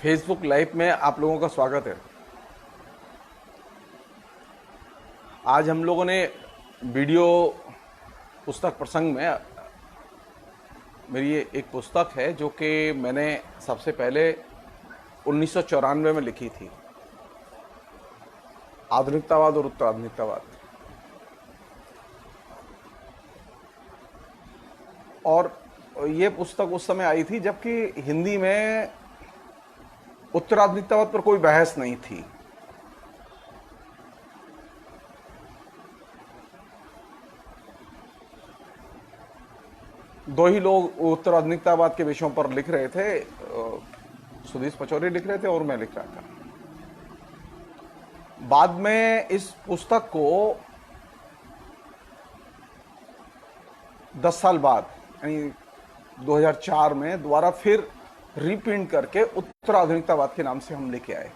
Facebook live में आप लोगों का स्वागत है। आज हम लोगों ने वीडियो पुस्तक प्रसंग में मेरी ये एक पुस्तक है जो कि मैंने सबसे पहले 1994 में लिखी थी, आधुनिकतावाद और उत्तर आधुनिकतावाद। और ये पुस्तक उस समय आई थी जबकि हिंदी में उत्तर आधुनिकतावाद पर कोई बहस नहीं थी। दो ही लोग उत्तर आधुनिकतावाद के विषयों पर लिख रहे थे, सुधीश पचौरी लिख रहे थे और मैं लिख रहा था। बाद में इस पुस्तक को 10 साल बाद यानी 2004 में दोबारा फिर रीप्रिंट करके उत्तर आधुनिकतावाद के नाम से हम लेके आए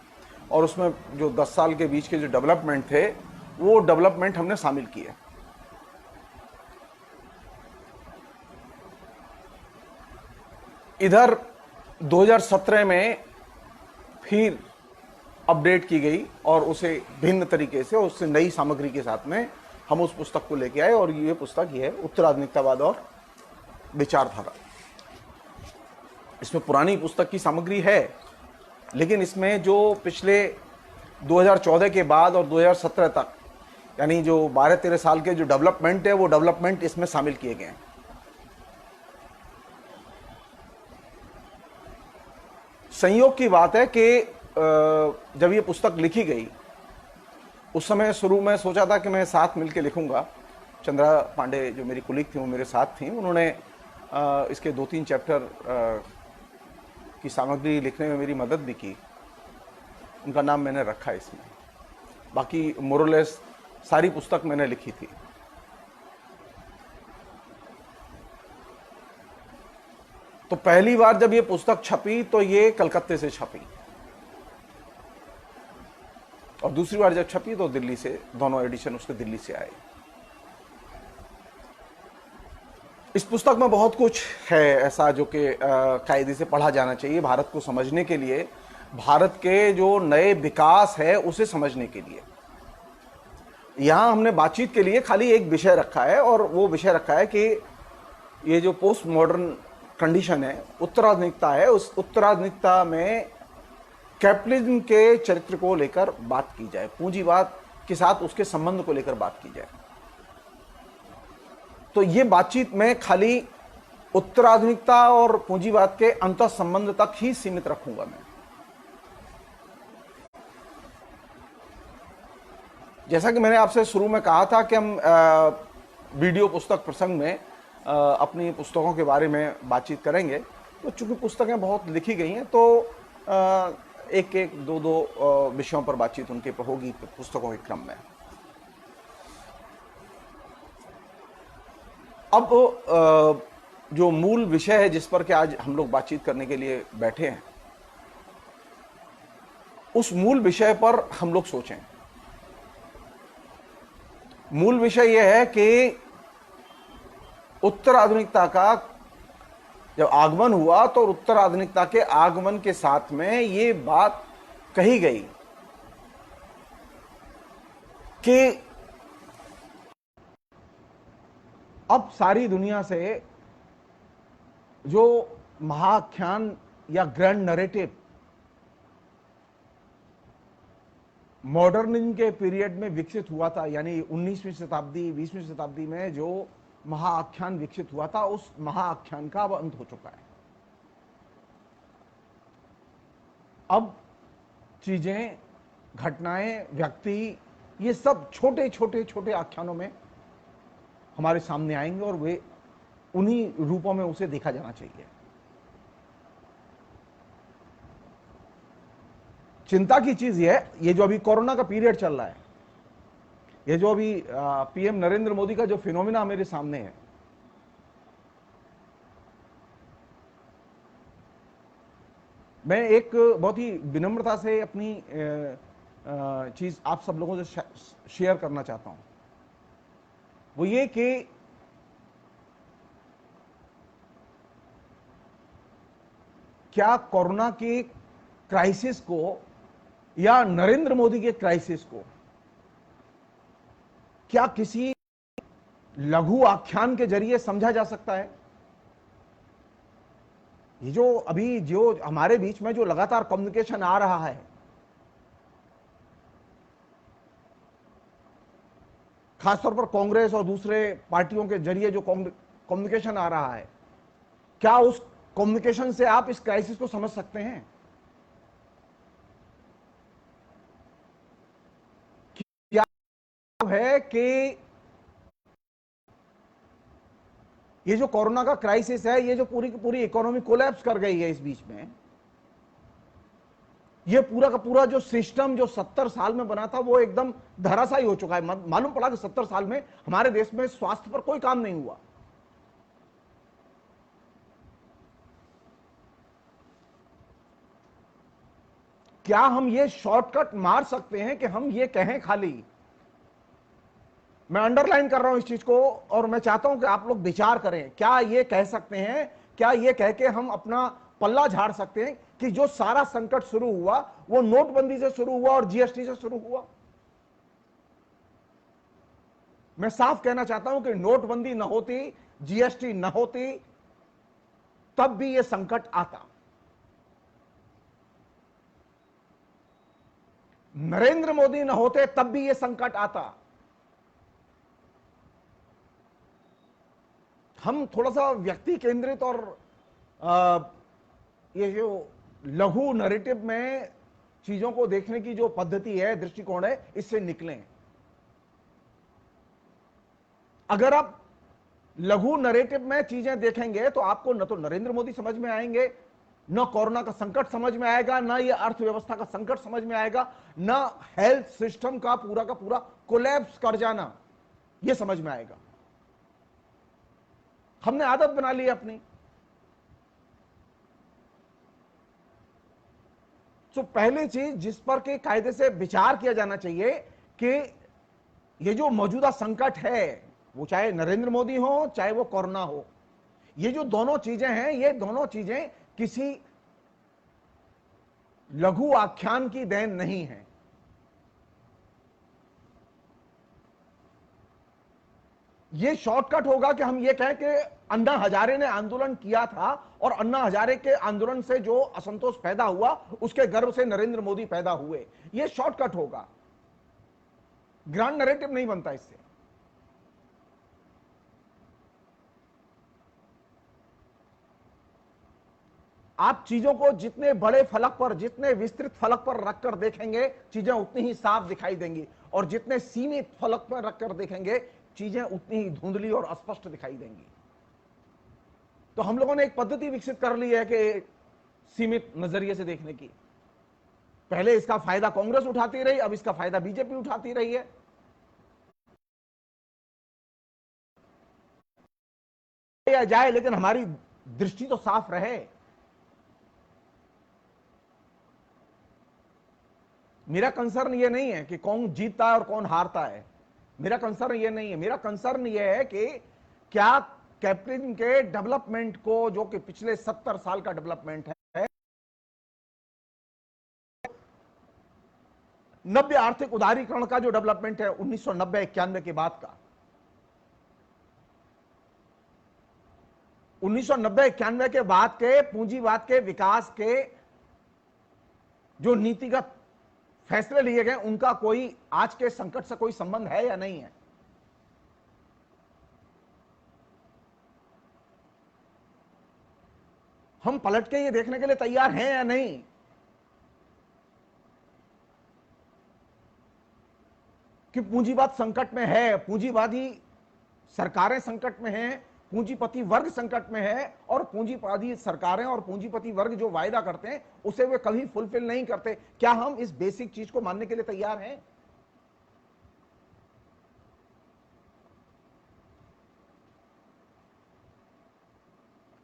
और उसमें जो 10 साल के बीच के जो डेवलपमेंट थे वो डेवलपमेंट हमने शामिल किए। इधर 2017 में फिर अपडेट की गई और उसे भिन्न तरीके से, उससे नई सामग्री के साथ में हम उस पुस्तक को लेके आए और ये पुस्तक ये है उत्तर आधुनिकतावाद और विचारधारा। इसमें पुरानी पुस्तक की सामग्री है, लेकिन इसमें जो पिछले 2014 के बाद और 2017 तक यानी जो 12-13 साल के जो डेवलपमेंट है वो डेवलपमेंट इसमें शामिल किए गए हैं। संयोग की बात है कि जब ये पुस्तक लिखी गई उस समय शुरू में सोचा था कि मैं साथ मिलके लिखूंगा। चंद्रा पांडे जो मेरी कुलीग थी वो मेरे साथ थी, उन्होंने इसके 2-3 चैप्टर की सामग्री लिखने में मेरी मदद भी की। उनका नाम मैंने रखा है इसमें। बाकी मोरलेस सारी पुस्तक मैंने लिखी थी। तो पहली बार जब ये पुस्तक छपी तो ये कलकत्ते से छपी और दूसरी बार जब छपी तो दिल्ली से, दोनों एडिशन उसके दिल्ली से आए। इस पुस्तक में बहुत कुछ है ऐसा जो कि कायदे से पढ़ा जाना चाहिए भारत को समझने के लिए, भारत के जो नए विकास है उसे समझने के लिए। यहां हमने बातचीत के लिए खाली एक विषय रखा है और वो विषय रखा है कि ये जो पोस्ट मॉडर्न कंडीशन है, उत्तराधुनिकता है, उस उत्तराधुनिकता में कैपिटलिज्म के चरित्र को लेकर बात की जाए, पूंजीवाद के साथ उसके संबंध को लेकर बात की जाए। तो ये बातचीत में खाली उत्तराधुनिकता और पूंजीवाद के अंतः संबंध तक ही सीमित रखूंगा मैं। जैसा कि मैंने आपसे शुरू में कहा था कि हम वीडियो पुस्तक प्रसंग में अपनी पुस्तकों के बारे में बातचीत करेंगे। तो चूंकि पुस्तकें बहुत लिखी गई हैं तो एक एक दो विषयों पर बातचीत उनके पर होगी पुस्तकों के क्रम में। अब जो मूल विषय है जिस पर कि आज हम लोग बातचीत करने के लिए बैठे हैं, उस मूल विषय पर हम लोग सोचें। मूल विषय यह है कि उत्तर आधुनिकता का जब आगमन हुआ तो उत्तर आधुनिकता के आगमन के साथ में ये बात कही गई कि अब सारी दुनिया से जो महाआख्यान या ग्रैंड नरेटिव मॉडर्निज्म के पीरियड में विकसित हुआ था, यानी 19वीं शताब्दी 20वीं शताब्दी में जो महाआख्यान विकसित हुआ था, उस महाआख्यान का अब अंत हो चुका है। अब चीजें, घटनाएं, व्यक्ति, ये सब छोटे छोटे छोटे आख्यानों में हमारे सामने आएंगे और वे उन्हीं रूपों में उसे देखा जाना चाहिए। चिंता की चीज ये है, ये जो अभी कोरोना का पीरियड चल रहा है, ये जो अभी पीएम नरेंद्र मोदी का जो फिनोमिना मेरे सामने है, मैं एक बहुत ही विनम्रता से अपनी चीज आप सब लोगों से शेयर करना चाहता हूं। वो ये कि क्या कोरोना के क्राइसिस को या नरेंद्र मोदी के क्राइसिस को क्या किसी लघु आख्यान के जरिए समझा जा सकता है? ये जो अभी जो हमारे बीच में जो लगातार कम्युनिकेशन आ रहा है, खासतौर पर कांग्रेस और दूसरे पार्टियों के जरिए जो कम्युनिकेशन आ रहा है, क्या उस कम्युनिकेशन से आप इस क्राइसिस को समझ सकते हैं? क्या है कि ये जो कोरोना का क्राइसिस है, ये जो पूरी की पूरी इकोनॉमी कोलैप्स कर गई है, इस बीच में ये पूरा का पूरा जो सिस्टम जो 70 साल में बना था वो एकदम धराशायी हो चुका है। मालूम पड़ा कि 70 साल में हमारे देश में स्वास्थ्य पर कोई काम नहीं हुआ। क्या हम ये शॉर्टकट मार सकते हैं कि हम ये कहें खाली, मैं अंडरलाइन कर रहा हूं इस चीज को और मैं चाहता हूं कि आप लोग विचार करें, क्या ये कह सकते हैं, क्या ये कह के हम अपना पल्ला झाड़ सकते हैं कि जो सारा संकट शुरू हुआ वो नोटबंदी से शुरू हुआ और जीएसटी से शुरू हुआ? मैं साफ कहना चाहता हूं कि नोटबंदी न होती, जीएसटी न होती, तब भी यह संकट आता। नरेंद्र मोदी न होते तब भी यह संकट आता। हम थोड़ा सा व्यक्ति केंद्रित और ये जो लघु नैरेटिव में चीजों को देखने की जो पद्धति है, दृष्टिकोण है, इससे निकलें। अगर आप लघु नैरेटिव में चीजें देखेंगे तो आपको न तो नरेंद्र मोदी समझ में आएंगे, न कोरोना का संकट समझ में आएगा, न ये अर्थव्यवस्था का संकट समझ में आएगा, न हेल्थ सिस्टम का पूरा कोलैप्स कर जाना ये समझ में आएगा। हमने आदत बना ली अपनी। तो पहली चीज जिस पर के कायदे से विचार किया जाना चाहिए कि ये जो मौजूदा संकट है, वो चाहे नरेंद्र मोदी हो चाहे वो कोरोना हो, ये जो दोनों चीजें हैं, ये दोनों चीजें किसी लघु आख्यान की देन नहीं है। ये शॉर्टकट होगा कि हम ये कहें कि अन्ना हजारे ने आंदोलन किया था और अन्ना हजारे के आंदोलन से जो असंतोष पैदा हुआ उसके गर्भ से नरेंद्र मोदी पैदा हुए। ये शॉर्टकट होगा, ग्रांड नैरेटिव नहीं बनता इससे। आप चीजों को जितने बड़े फलक पर, जितने विस्तृत फलक पर रखकर देखेंगे, चीजें उतनी ही साफ दिखाई देंगी, और जितने सीमित फलक पर रखकर देखेंगे, चीजें उतनी ही धुंधली और अस्पष्ट दिखाई देंगी। तो हम लोगों ने एक पद्धति विकसित कर ली है कि सीमित नजरिए से देखने की। पहले इसका फायदा कांग्रेस उठाती रही, अब इसका फायदा बीजेपी उठाती रही है। या जाए, लेकिन हमारी दृष्टि तो साफ रहे। मेरा कंसर्न ये नहीं है कि कौन जीतता है और कौन हारता है, मेरा कंसर्न ये नहीं है। मेरा कंसर्न ये है कि क्या कैप्टन के डेवलपमेंट को, जो कि पिछले 70 साल का डेवलपमेंट है, 90 आर्थिक उदारीकरण का जो डेवलपमेंट है 1990-91 के बाद का, 1990-91 के बाद के पूंजीवाद के विकास के जो नीतिगत फैसले लिए गए, उनका कोई आज के संकट से कोई संबंध है या नहीं है? हम पलट के ये देखने के लिए तैयार हैं या नहीं कि पूंजीवाद संकट में है, पूंजीवादी सरकारें संकट में हैं, पूंजीपति वर्ग संकट में है, और पूंजीवादी सरकारें और पूंजीपति वर्ग जो वायदा करते हैं उसे वे कभी फुलफिल नहीं करते। क्या हम इस बेसिक चीज को मानने के लिए तैयार हैं?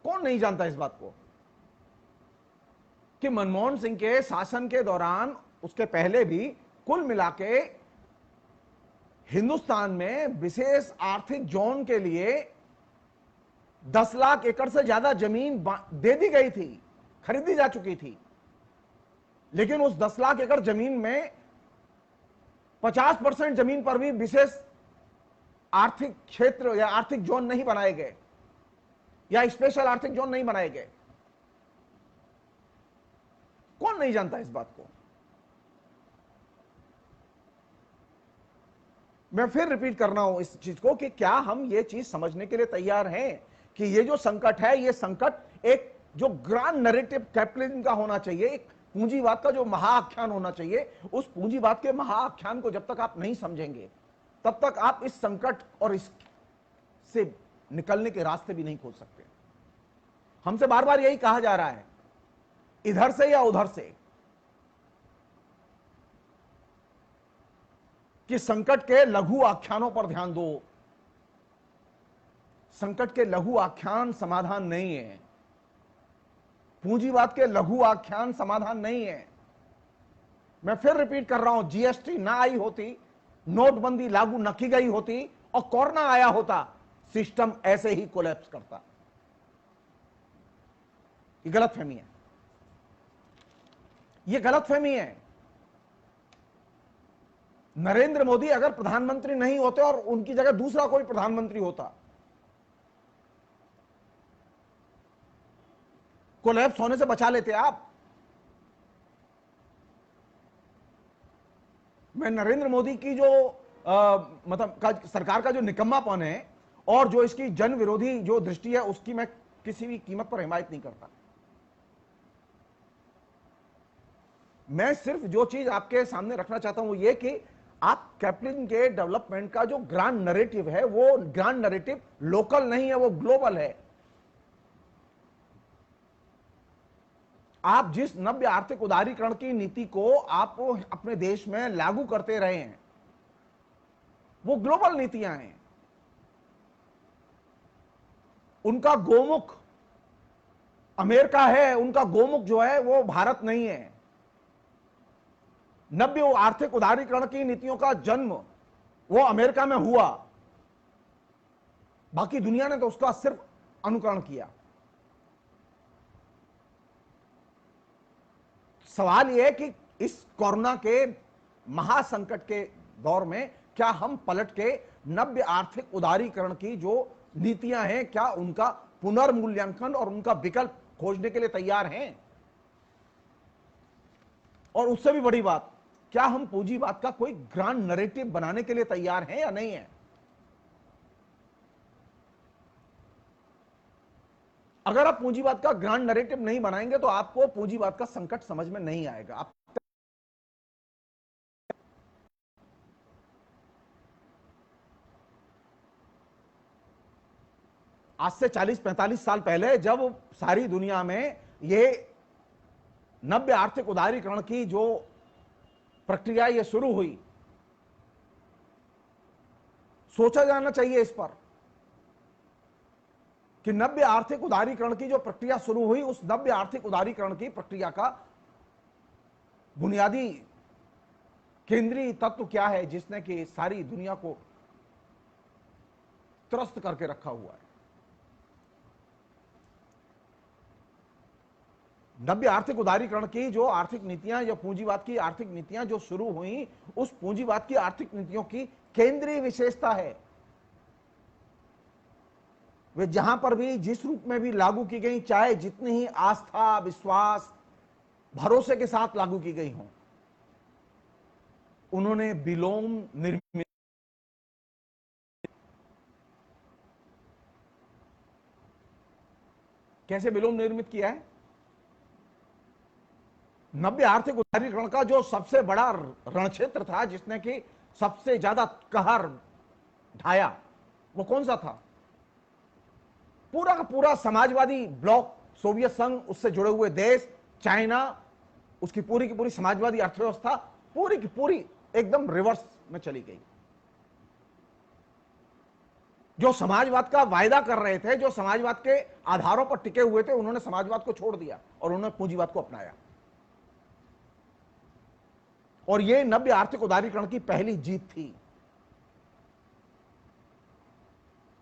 कौन नहीं जानता इस बात को कि मनमोहन सिंह के शासन के दौरान, उसके पहले भी, कुल मिलाके हिंदुस्तान में विशेष आर्थिक जोन के लिए 10 लाख एकड़ से ज्यादा जमीन दे दी गई थी, खरीदी जा चुकी थी। लेकिन उस 10 लाख एकड़ जमीन में 50% जमीन पर भी विशेष आर्थिक क्षेत्र या आर्थिक जोन नहीं बनाए गए या स्पेशल आर्थिक जोन नहीं बनाए गए। कौन नहीं जानता इस बात को? मैं फिर रिपीट कर रहा हूं इस चीज को कि क्या हम ये चीज समझने के लिए तैयार हैं कि ये जो संकट है, ये संकट एक जो ग्रांड नैरेटिव कैपिटलिज्म का होना चाहिए, एक पूंजीवाद का जो महाआख्यान होना चाहिए, उस पूंजीवाद के महाआख्यान को जब तक आप नहीं समझेंगे तब तक आप इस संकट और इससे निकलने के रास्ते भी नहीं खोज सकते। हमसे बार बार यही कहा जा रहा है, इधर से या उधर से, कि संकट के लघु आख्यानों पर ध्यान दो। संकट के लघु आख्यान समाधान नहीं है। पूंजीवाद के लघु आख्यान समाधान नहीं है। मैं फिर रिपीट कर रहा हूं, जीएसटी ना आई होती, नोटबंदी लागू न की गई होती और कोरोना आया होता, सिस्टम ऐसे ही कोलैप्स करता। ये गलतफहमी है, ये गलतफहमी है। नरेंद्र मोदी अगर प्रधानमंत्री नहीं होते और उनकी जगह दूसरा कोई प्रधानमंत्री होता, कोलैप्स होने से बचा लेते आप। मैं नरेंद्र मोदी की जो सरकार का जो निकम्मापन है और जो इसकी जन विरोधी जो दृष्टि है, उसकी मैं किसी भी कीमत पर हिमायत नहीं करता। मैं सिर्फ जो चीज आपके सामने रखना चाहता हूं वो ये कि आप कैपिटलिज्म के डेवलपमेंट का जो ग्रांड नैरेटिव है, वो ग्रांड नैरेटिव लोकल नहीं है, वो ग्लोबल है। आप जिस नव्य आर्थिक उदारीकरण की नीति को आप अपने देश में लागू करते रहे हैं, वो ग्लोबल नीतियां हैं। उनका गोमुख अमेरिका है, उनका गोमुख जो है वो भारत नहीं है। नव्य आर्थिक उदारीकरण की नीतियों का जन्म वो अमेरिका में हुआ, बाकी दुनिया ने तो उसका सिर्फ अनुकरण किया। सवाल यह है कि इस कोरोना के महासंकट के दौर में क्या हम पलट के नव्य आर्थिक उदारीकरण की जो नीतियां हैं, क्या उनका पुनर्मूल्यांकन और उनका विकल्प खोजने के लिए तैयार हैं? और उससे भी बड़ी बात, क्या हम पूंजीवाद का कोई ग्रांड नैरेटिव बनाने के लिए तैयार हैं या नहीं है? अगर आप पूंजीवाद का ग्रांड नैरेटिव नहीं बनाएंगे तो आपको पूंजीवाद का संकट समझ में नहीं आएगा। आप आज से 40-45 साल पहले जब सारी दुनिया में ये नव्य आर्थिक उदारीकरण की जो प्रक्रिया ये शुरू हुई, सोचा जाना चाहिए इस पर कि नव्य आर्थिक उदारीकरण की जो प्रक्रिया शुरू हुई, उस नव्य आर्थिक उदारीकरण की प्रक्रिया का बुनियादी केंद्रीय तत्व क्या है जिसने कि सारी दुनिया को त्रस्त करके रखा हुआ है। नव्य आर्थिक उदारीकरण की जो आर्थिक नीतियां, जो पूंजीवाद की आर्थिक नीतियां जो शुरू हुई, उस पूंजीवाद की आर्थिक नीतियों की केंद्रीय विशेषता है, वे जहां पर भी जिस रूप में भी लागू की गई, चाहे जितनी ही आस्था, विश्वास, भरोसे के साथ लागू की गई हों, उन्होंने विलोम निर्मित, कैसे विलोम निर्मित किया है? नव्य आर्थिक उदारीकरण का जो सबसे बड़ा रणक्षेत्र था, जिसने कि सबसे ज्यादा कहर ढाया, वो कौन सा था? पूरा का पूरा समाजवादी ब्लॉक, सोवियत संघ, उससे जुड़े हुए देश, चाइना, उसकी पूरी की पूरी समाजवादी अर्थव्यवस्था पूरी की पूरी एकदम रिवर्स में चली गई। जो समाजवाद का वायदा कर रहे थे, जो समाजवाद के आधारों पर टिके हुए थे, उन्होंने समाजवाद को छोड़ दिया और उन्होंने पूंजीवाद को अपनाया। और यह नव्य आर्थिक उदारीकरण की पहली जीत थी।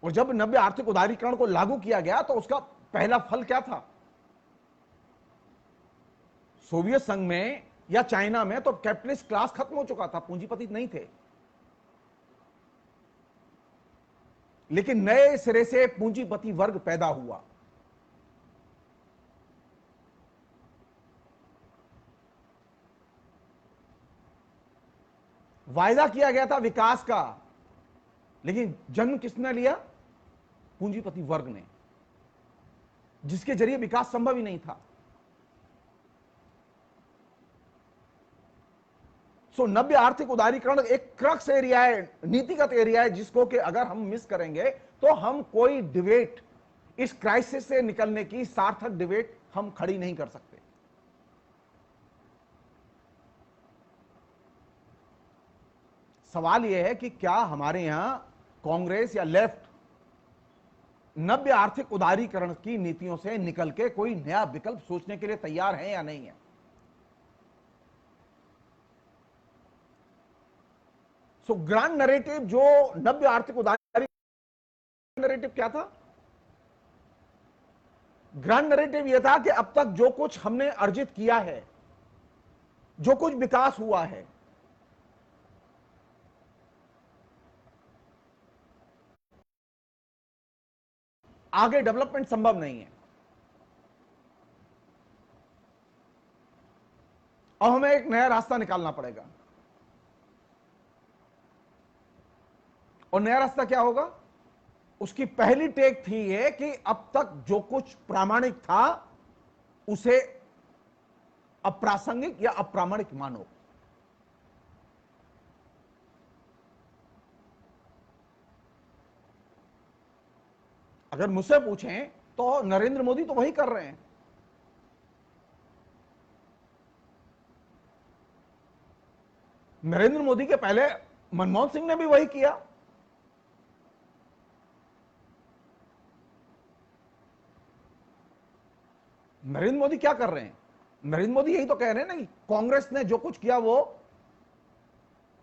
और जब नव्य आर्थिक उदारीकरण को लागू किया गया तो उसका पहला फल क्या था? सोवियत संघ में या चाइना में तो कैपिटलिस्ट क्लास खत्म हो चुका था, पूंजीपति नहीं थे, लेकिन नए सिरे से पूंजीपति वर्ग पैदा हुआ। वायदा किया गया था विकास का, लेकिन जन्म किसने लिया? पूंजीपति वर्ग ने, जिसके जरिए विकास संभव ही नहीं था। सो नव्य आर्थिक उदारीकरण एक क्रक्स एरिया है, नीतिगत एरिया है, जिसको कि अगर हम मिस करेंगे तो हम कोई डिबेट, इस क्राइसिस से निकलने की सार्थक डिबेट हम खड़ी नहीं कर सकते। सवाल यह है कि क्या हमारे यहां कांग्रेस या लेफ्ट नव्य आर्थिक उदारीकरण की नीतियों से निकल के कोई नया विकल्प सोचने के लिए तैयार है या नहीं है? सो ग्रांड नैरेटिव, जो नव्य आर्थिक उदारीकरण नैरेटिव क्या था? ग्रांड नैरेटिव यह था कि अब तक जो कुछ हमने अर्जित किया है, जो कुछ विकास हुआ है, आगे डेवलपमेंट संभव नहीं है। अब हमें एक नया रास्ता निकालना पड़ेगा। और नया रास्ता क्या होगा? उसकी पहली टेक थी ये कि अब तक जो कुछ प्रामाणिक था उसे अप्रासंगिक या अप्रामाणिक मानो। अगर मुझसे पूछें तो नरेंद्र मोदी तो वही कर रहे हैं। नरेंद्र मोदी के पहले मनमोहन सिंह ने भी वही किया। नरेंद्र मोदी क्या कर रहे हैं? नरेंद्र मोदी यही तो कह रहे हैं ना कि कांग्रेस ने जो कुछ किया वो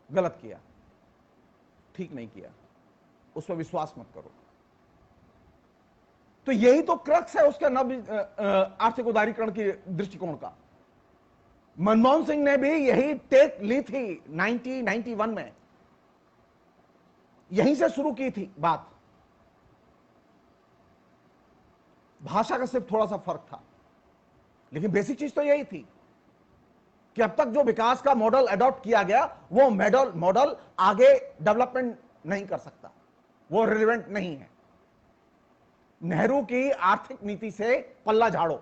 गलत किया, ठीक नहीं किया, उस पर विश्वास मत करो। तो यही तो क्रक्स है उसके नव आर्थिक उदारीकरण की दृष्टिकोण का। मनमोहन सिंह ने भी यही टेक ली थी 1991 में, यहीं से शुरू की थी बात। भाषा का सिर्फ थोड़ा सा फर्क था, लेकिन बेसिक चीज तो यही थी कि अब तक जो विकास का मॉडल अडॉप्ट किया गया वो मॉडल आगे डेवलपमेंट नहीं कर सकता, वो रिलेवेंट नहीं है। नेहरू की आर्थिक नीति से पल्ला झाड़ो,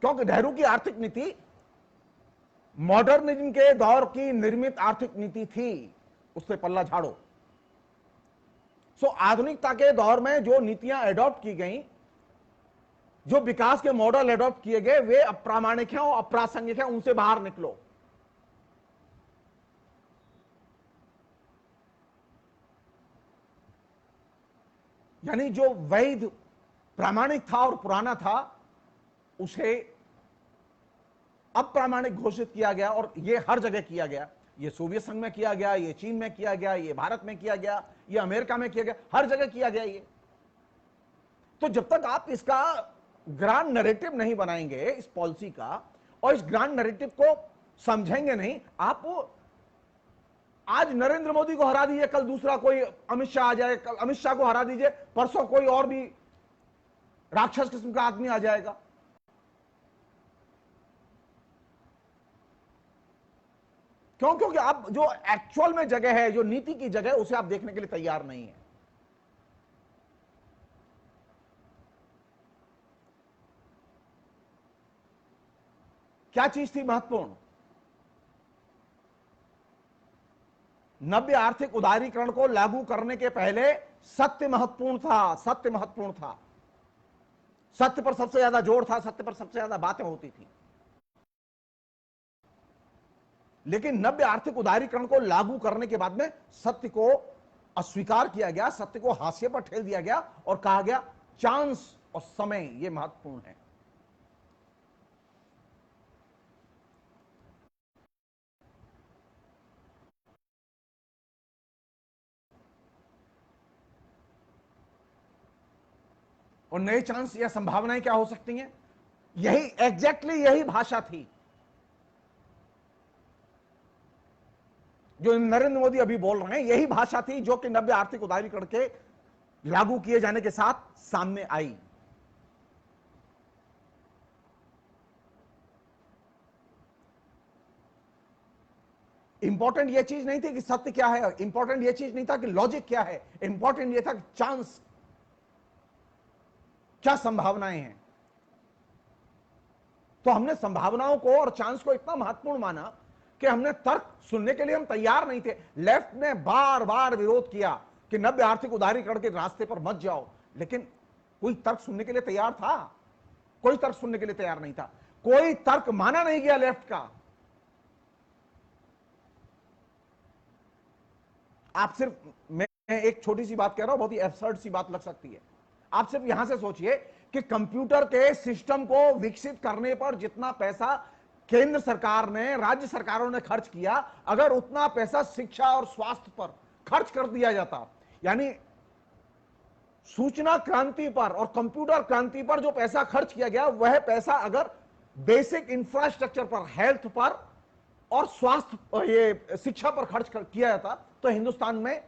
क्योंकि नेहरू की आर्थिक नीति मॉडर्निज्म के दौर की निर्मित आर्थिक नीति थी, उससे पल्ला झाड़ो। सो आधुनिकता के दौर में जो नीतियां एडॉप्ट की गई, जो विकास के मॉडल एडॉप्ट किए गए, वे अप्रामाणिक हैं और अप्रासंगिक हैं, उनसे बाहर निकलो। यानी जो वैध प्रामाणिक था और पुराना था उसे अप्रामाणिक घोषित किया गया, और यह हर जगह किया गया। यह सोवियत संघ में किया गया, यह चीन में किया गया, यह भारत में किया गया, यह अमेरिका में किया गया, हर जगह किया गया ये। तो जब तक आप इसका ग्रांड नैरेटिव नहीं बनाएंगे इस पॉलिसी का, और इस ग्रांड नैरेटिव को समझेंगे नहीं, आप आज नरेंद्र मोदी को हरा दीजिए, कल दूसरा कोई अमित शाह आ जाए, कल अमित शाह को हरा दीजिए, परसों कोई और भी राक्षस किस्म का आदमी आ जाएगा। क्यों? क्योंकि आप जो एक्चुअल में जगह है, जो नीति की जगह, उसे आप देखने के लिए तैयार नहीं है। क्या चीज थी महत्वपूर्ण? नव्य आर्थिक उदारीकरण को लागू करने के पहले सत्य महत्वपूर्ण था, सत्य महत्वपूर्ण था, सत्य पर सबसे ज्यादा जोर था, सत्य पर सबसे ज्यादा बातें होती थी। लेकिन नव्य आर्थिक उदारीकरण को लागू करने के बाद में सत्य को अस्वीकार किया गया, सत्य को हाशिए पर ठेल दिया गया और कहा गया चांस और समय यह महत्वपूर्ण है। और नए चांस या संभावनाएं क्या हो सकती हैं? यही एग्जैक्टली यही भाषा थी। जो नरेंद्र मोदी अभी बोल रहे हैं, यही भाषा थी जो कि 90 आर्थिक उदारीकरण के लागू किए जाने के साथ सामने आई। इंपॉर्टेंट यह चीज नहीं थी कि सत्य क्या है, इंपॉर्टेंट यह चीज नहीं था कि लॉजिक क्या है, इंपॉर्टेंट यह था कि चांस, क्या संभावनाएं हैं। तो हमने संभावनाओं को और चांस को इतना महत्वपूर्ण माना कि हमने तर्क सुनने के लिए हम तैयार नहीं थे। लेफ्ट ने बार बार विरोध किया कि 90 आर्थिक उदारीकरण के रास्ते पर मत जाओ, लेकिन कोई तर्क सुनने के लिए तैयार था? कोई तर्क सुनने के लिए तैयार नहीं था। कोई तर्क माना नहीं गया लेफ्ट का। आप सिर्फ, मैं एक छोटी सी बात कह रहा हूं, बहुत ही एब्सर्ड सी बात लग सकती है। आप सिर्फ यहां से सोचिए कि कंप्यूटर के सिस्टम को विकसित करने पर जितना पैसा केंद्र सरकार ने, राज्य सरकारों ने खर्च किया, अगर उतना पैसा शिक्षा और स्वास्थ्य पर खर्च कर दिया जाता, यानी सूचना क्रांति पर और कंप्यूटर क्रांति पर जो पैसा खर्च किया गया, वह पैसा अगर बेसिक इंफ्रास्ट्रक्चर पर, हेल्थ पर और स्वास्थ्य, ये शिक्षा पर खर्च किया जाता, तो हिंदुस्तान में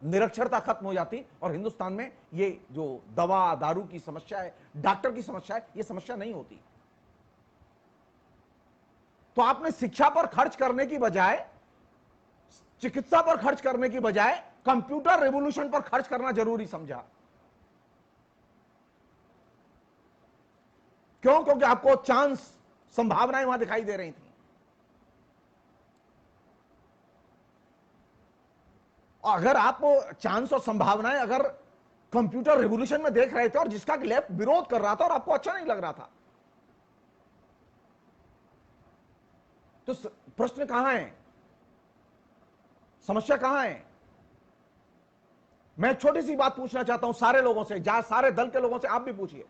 निरक्षरता खत्म हो जाती और हिंदुस्तान में ये जो दवा दारू की समस्या है, डॉक्टर की समस्या है, ये समस्या नहीं होती। तो आपने शिक्षा पर खर्च करने की बजाय, चिकित्सा पर खर्च करने की बजाय कंप्यूटर रेवोल्यूशन पर खर्च करना जरूरी समझा। क्यों? क्योंकि आपको चांस, संभावनाएं वहां दिखाई दे रही थी। अगर आप चांस और संभावनाएं अगर कंप्यूटर रेवोल्यूशन में देख रहे थे और जिसका लेफ्ट विरोध कर रहा था और आपको अच्छा नहीं लग रहा था, तो प्रश्न कहां है? समस्या कहां है? मैं छोटी सी बात पूछना चाहता हूं सारे लोगों से, सारे दल के लोगों से, आप भी पूछिए।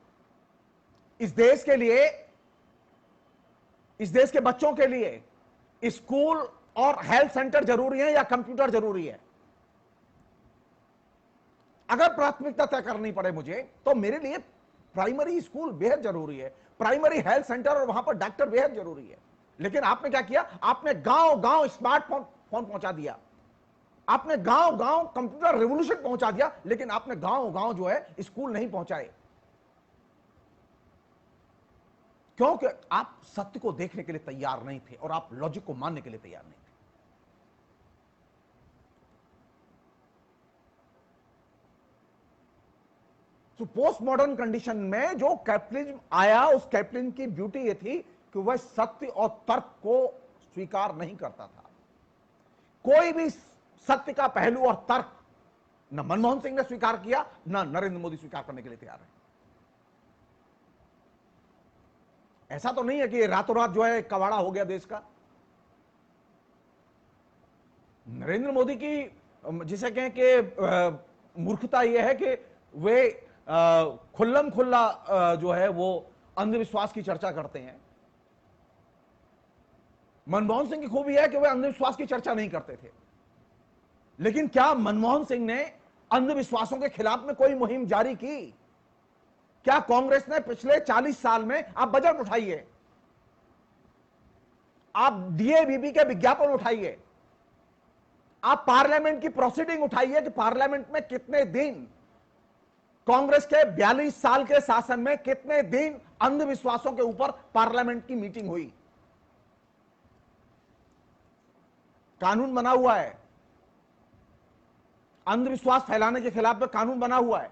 इस देश के लिए, इस देश के बच्चों के लिए स्कूल और हेल्थ सेंटर जरूरी है या कंप्यूटर जरूरी है? अगर प्राथमिकता तय करनी पड़े मुझे, तो मेरे लिए प्राइमरी स्कूल बेहद जरूरी है, प्राइमरी हेल्थ सेंटर और वहां पर डॉक्टर बेहद जरूरी है। लेकिन आपने क्या किया? आपने गांव गांव स्मार्टफोन पहुंचा दिया, आपने गांव गांव कंप्यूटर रेवोल्यूशन पहुंचा दिया, लेकिन आपने गांव गांव जो है स्कूल नहीं पहुंचाए। क्योंकि आप सत्य को देखने के लिए तैयार नहीं थे और आप लॉजिक को मानने के लिए तैयार नहीं थे। तो पोस्ट मॉडर्न कंडीशन में जो कैपिटलिज्म आया, उस कैपिटलिज्म की ब्यूटी यह थी कि वह सत्य और तर्क को स्वीकार नहीं करता था। कोई भी सत्य का पहलू और तर्क न मनमोहन सिंह ने स्वीकार किया, न नरेंद्र मोदी स्वीकार करने के लिए तैयार है। ऐसा तो नहीं है कि रातों रात जो है कबाड़ा हो गया देश का। नरेंद्र मोदी की जिसे कहें कि मूर्खता यह है कि वे खुल्लम खुल्ला जो है वो अंधविश्वास की चर्चा करते हैं। मनमोहन सिंह की खूबी है कि वे अंधविश्वास की चर्चा नहीं करते थे। लेकिन क्या मनमोहन सिंह ने अंधविश्वासों के खिलाफ में कोई मुहिम जारी की? क्या कांग्रेस ने पिछले 40 साल में, आप बजट उठाइए, आप डीएवीबी के विज्ञापन उठाइए, आप पार्लियामेंट की प्रोसीडिंग उठाइए कि पार्लियामेंट में कितने दिन, कांग्रेस के 42 साल के शासन में कितने दिन अंधविश्वासों के ऊपर पार्लियामेंट की मीटिंग हुई। कानून बना हुआ है, अंधविश्वास फैलाने के खिलाफ में कानून बना हुआ है।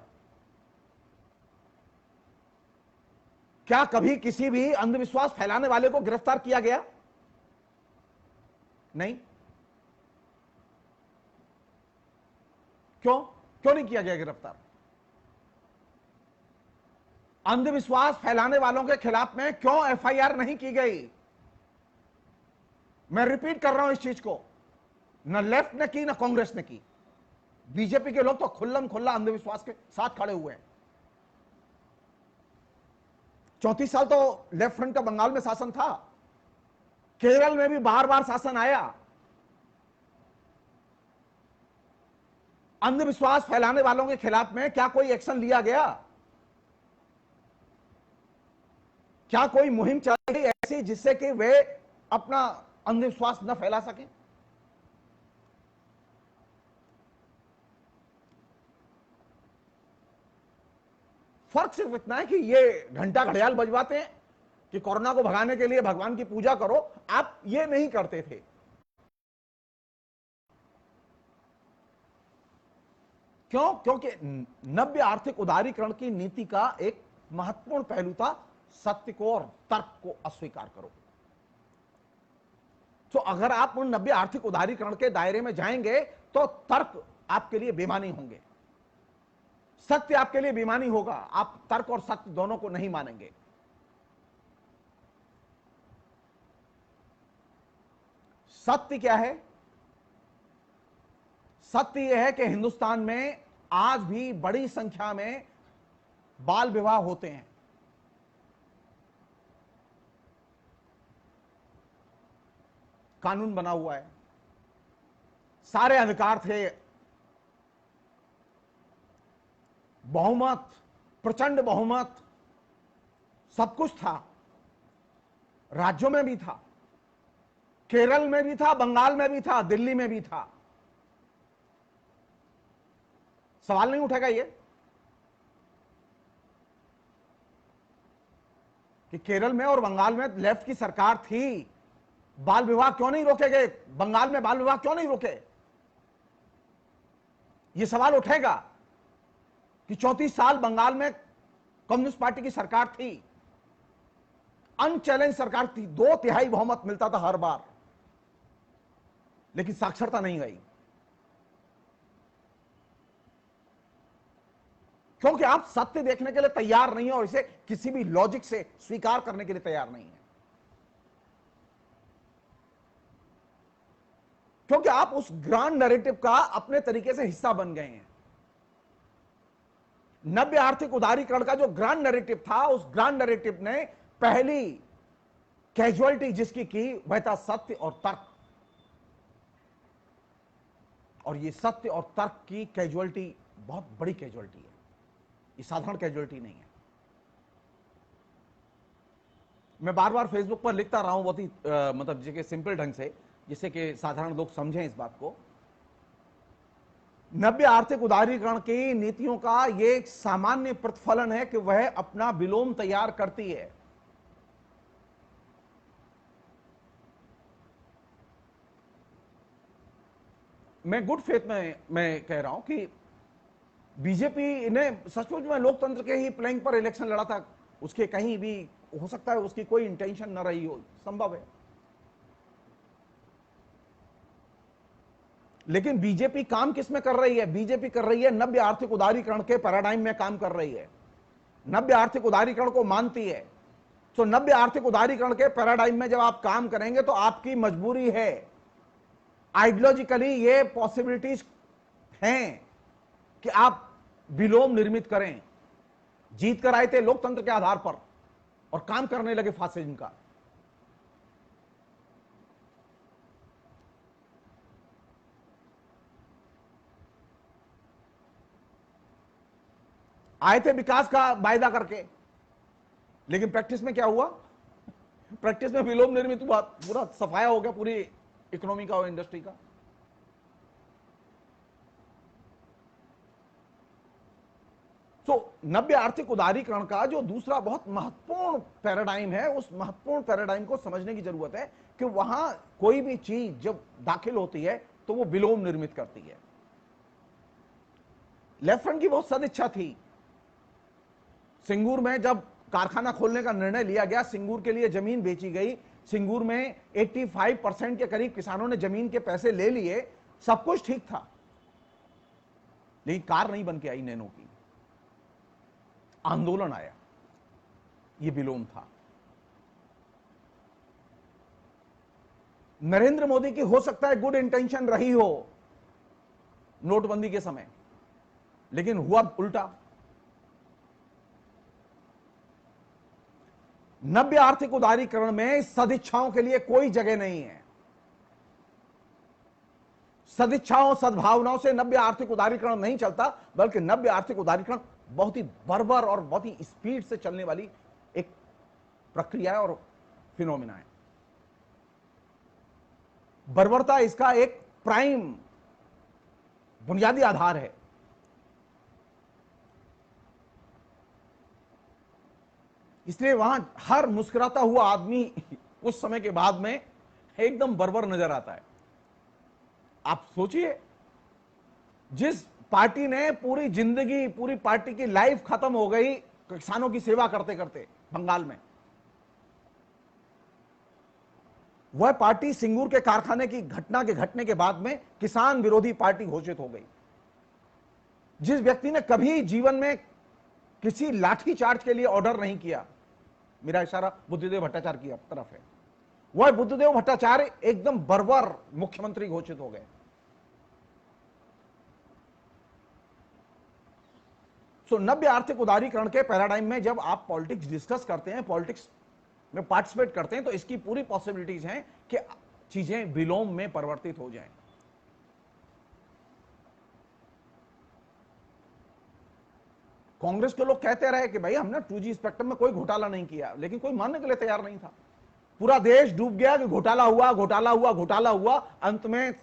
क्या कभी किसी भी अंधविश्वास फैलाने वाले को गिरफ्तार किया गया? नहीं। क्यों? क्यों नहीं किया गया गिरफ्तार? अंधविश्वास फैलाने वालों के खिलाफ में क्यों एफआईआर नहीं की गई? मैं रिपीट कर रहा हूं इस चीज को, न लेफ्ट ने की, न कांग्रेस ने की। बीजेपी के लोग तो खुल्लम खुल्ला अंधविश्वास के साथ खड़े हुए हैं। 34 साल तो लेफ्ट फ्रंट का बंगाल में शासन था, केरल में भी बार बार शासन आया। अंधविश्वास फैलाने वालों के खिलाफ में क्या कोई एक्शन लिया गया? क्या कोई मुहिम चलाई ऐसी जिससे कि वे अपना अंधविश्वास न फैला सकें? फर्क सिर्फ इतना है कि ये घंटा घड़ियाल बजवाते हैं कि कोरोना को भगाने के लिए भगवान की पूजा करो, आप ये नहीं करते थे। क्यों? क्योंकि नव्य आर्थिक उदारीकरण की नीति का एक महत्वपूर्ण पहलू था सत्य को और तर्क को अस्वीकार करो। तो अगर आप उन नव्य आर्थिक उदारीकरण के दायरे में जाएंगे तो तर्क आपके लिए बेमानी होंगे, सत्य आपके लिए बेमानी होगा, आप तर्क और सत्य दोनों को नहीं मानेंगे। सत्य क्या है? सत्य यह है कि हिंदुस्तान में आज भी बड़ी संख्या में बाल विवाह होते हैं। कानून बना हुआ है, सारे अधिकार थे, बहुमत, प्रचंड बहुमत, सब कुछ था, राज्यों में भी था, केरल में भी था, बंगाल में भी था, दिल्ली में भी था। सवाल नहीं उठेगा ये कि केरल में और बंगाल में लेफ्ट की सरकार थी, बाल विवाह क्यों नहीं रोके गए? बंगाल में बाल विवाह क्यों नहीं रोके? यह सवाल उठेगा कि 34 साल बंगाल में कम्युनिस्ट पार्टी की सरकार थी, अनचैलेंज सरकार थी, 2/3 बहुमत मिलता था हर बार, लेकिन साक्षरता नहीं गई। क्योंकि आप सत्य देखने के लिए तैयार नहीं है और इसे किसी भी लॉजिक से स्वीकार करने के लिए तैयार नहीं है, क्योंकि आप उस ग्रांड नैरेटिव का अपने तरीके से हिस्सा बन गए हैं। नव्य आर्थिक उदारीकरण का जो ग्रांड नैरेटिव था, उस ग्रांड नैरेटिव ने पहली कैजुअलिटी जिसकी की वह था सत्य और तर्क, और ये सत्य और तर्क की कैजुअलिटी बहुत बड़ी कैजुअलिटी है, ये साधारण कैजुअलिटी नहीं है। मैं बार बार फेसबुक पर लिखता रहा हूं बहुत ही मतलब जैसे सिंपल ढंग से, जिससे कि साधारण लोग समझें इस बात को। नव्य आर्थिक उदारीकरण की नीतियों का यह एक सामान्य प्रतिफलन है कि वह अपना विलोम तैयार करती है। मैं गुड फेथ में मैं कह रहा हूं कि बीजेपी ने सचमुच में लोकतंत्र के ही प्लैंक पर इलेक्शन लड़ा था, उसके कहीं भी हो सकता है उसकी कोई इंटेंशन न रही हो, संभव है, लेकिन बीजेपी काम किस में कर रही है? बीजेपी कर रही है नव्य आर्थिक उदारीकरण के पैराडाइम में काम कर रही है, नव्य आर्थिक उदारीकरण को मानती है। तो नव्य आर्थिक उदारीकरण के पैराडाइम में जब आप काम करेंगे तो आपकी मजबूरी है, आइडियोलॉजिकली ये पॉसिबिलिटीज हैं कि आप विलोम निर्मित करें। जीत कर आए थे लोकतंत्र के आधार पर और काम करने लगे फासिज्म का। आए थे विकास का वायदा करके, लेकिन प्रैक्टिस में क्या हुआ? प्रैक्टिस में विलोम निर्मित हुआ, पूरा सफाया हो गया पूरी इकोनॉमी का और इंडस्ट्री का। तो नव्य आर्थिक उदारीकरण का जो दूसरा बहुत महत्वपूर्ण पैराडाइम है, उस महत्वपूर्ण पैराडाइम को समझने की जरूरत है कि वहां कोई भी चीज जब दाखिल होती है तो वो विलोम निर्मित करती है। लेफ्ट फ्रंट की बहुत सदिच्छा थी। सिंगूर में जब कारखाना खोलने का निर्णय लिया गया, सिंगूर के लिए जमीन बेची गई, सिंगूर में 85% के करीब किसानों ने जमीन के पैसे ले लिए, सब कुछ ठीक था, लेकिन कार नहीं बन के आई नैनो की, आंदोलन आया, यह विलोम था। नरेंद्र मोदी की हो सकता है गुड इंटेंशन रही हो नोटबंदी के समय, लेकिन हुआ उल्टा। नव्य आर्थिक उदारीकरण में सदिच्छाओं के लिए कोई जगह नहीं है। सदिच्छाओं सद्भावनाओं से नव्य आर्थिक उदारीकरण नहीं चलता, बल्कि नव्य आर्थिक उदारीकरण बहुत ही बर्बर और बहुत ही स्पीड से चलने वाली एक प्रक्रिया है और फिनोमिना है। बर्बरता इसका एक प्राइम बुनियादी आधार है। इसलिए वहां हर मुस्कुराता हुआ आदमी उस समय के बाद में एकदम बर्बर नजर आता है। आप सोचिए, जिस पार्टी ने पूरी जिंदगी, पूरी पार्टी की लाइफ खत्म हो गई किसानों की सेवा करते करते बंगाल में, वह पार्टी सिंगूर के कारखाने की घटना के घटने के बाद में किसान विरोधी पार्टी घोषित हो गई। जिस व्यक्ति ने कभी जीवन में किसी लाठी चार्ज के लिए ऑर्डर नहीं किया, मेरा इशारा बुद्धदेव भट्टाचार्य की तरफ है, वह बुद्धदेव भट्टाचार्य एकदम बर्बर मुख्यमंत्री घोषित हो गए। सो नव्य आर्थिक उदारीकरण के पैराडाइम में जब आप पॉलिटिक्स डिस्कस करते हैं, पॉलिटिक्स में पार्टिसिपेट करते हैं, तो इसकी पूरी पॉसिबिलिटीज हैं कि चीजें विलोम में परिवर्तित हो जाएं। कांग्रेस के लोग कहते रहे कि भाई हमने 2G स्पेक्ट्रम में कोई घोटाला नहीं किया, लेकिन कोई मानने के लिए तैयार नहीं था। पूरा देश डूब गया कि घोटाला हुआ, घोटाला हुआ, घोटाला हुआ। अंत में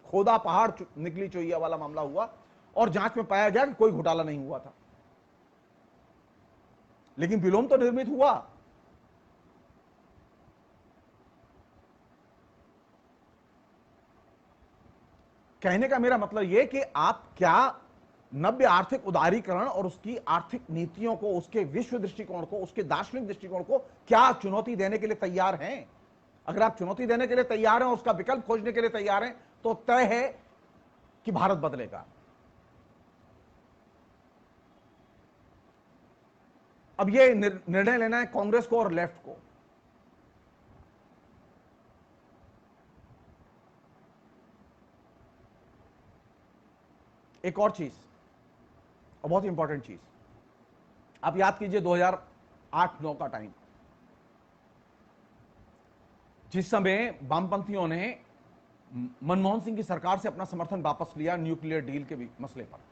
खोदा पहाड़ निकली चोइया वाला मामला हुआ और जांच में पाया गया कि कोई घोटाला नहीं हुआ था, लेकिन विलोम तो निर्मित हुआ। कहने का मेरा मतलब यह कि आप क्या नव्य आर्थिक उदारीकरण और उसकी आर्थिक नीतियों को, उसके विश्व दृष्टिकोण को, उसके दार्शनिक दृष्टिकोण को क्या चुनौती देने के लिए तैयार हैं? अगर आप चुनौती देने के लिए तैयार हैं, उसका विकल्प खोजने के लिए तैयार हैं, तो तय है कि भारत बदलेगा। अब यह निर्णय लेना है कांग्रेस को और लेफ्ट को। एक और चीज, और बहुत इंपॉर्टेंट चीज, आप याद कीजिए 2008-9 का टाइम, जिस समय वामपंथियों ने मनमोहन सिंह की सरकार से अपना समर्थन वापस लिया न्यूक्लियर डील के मसले पर।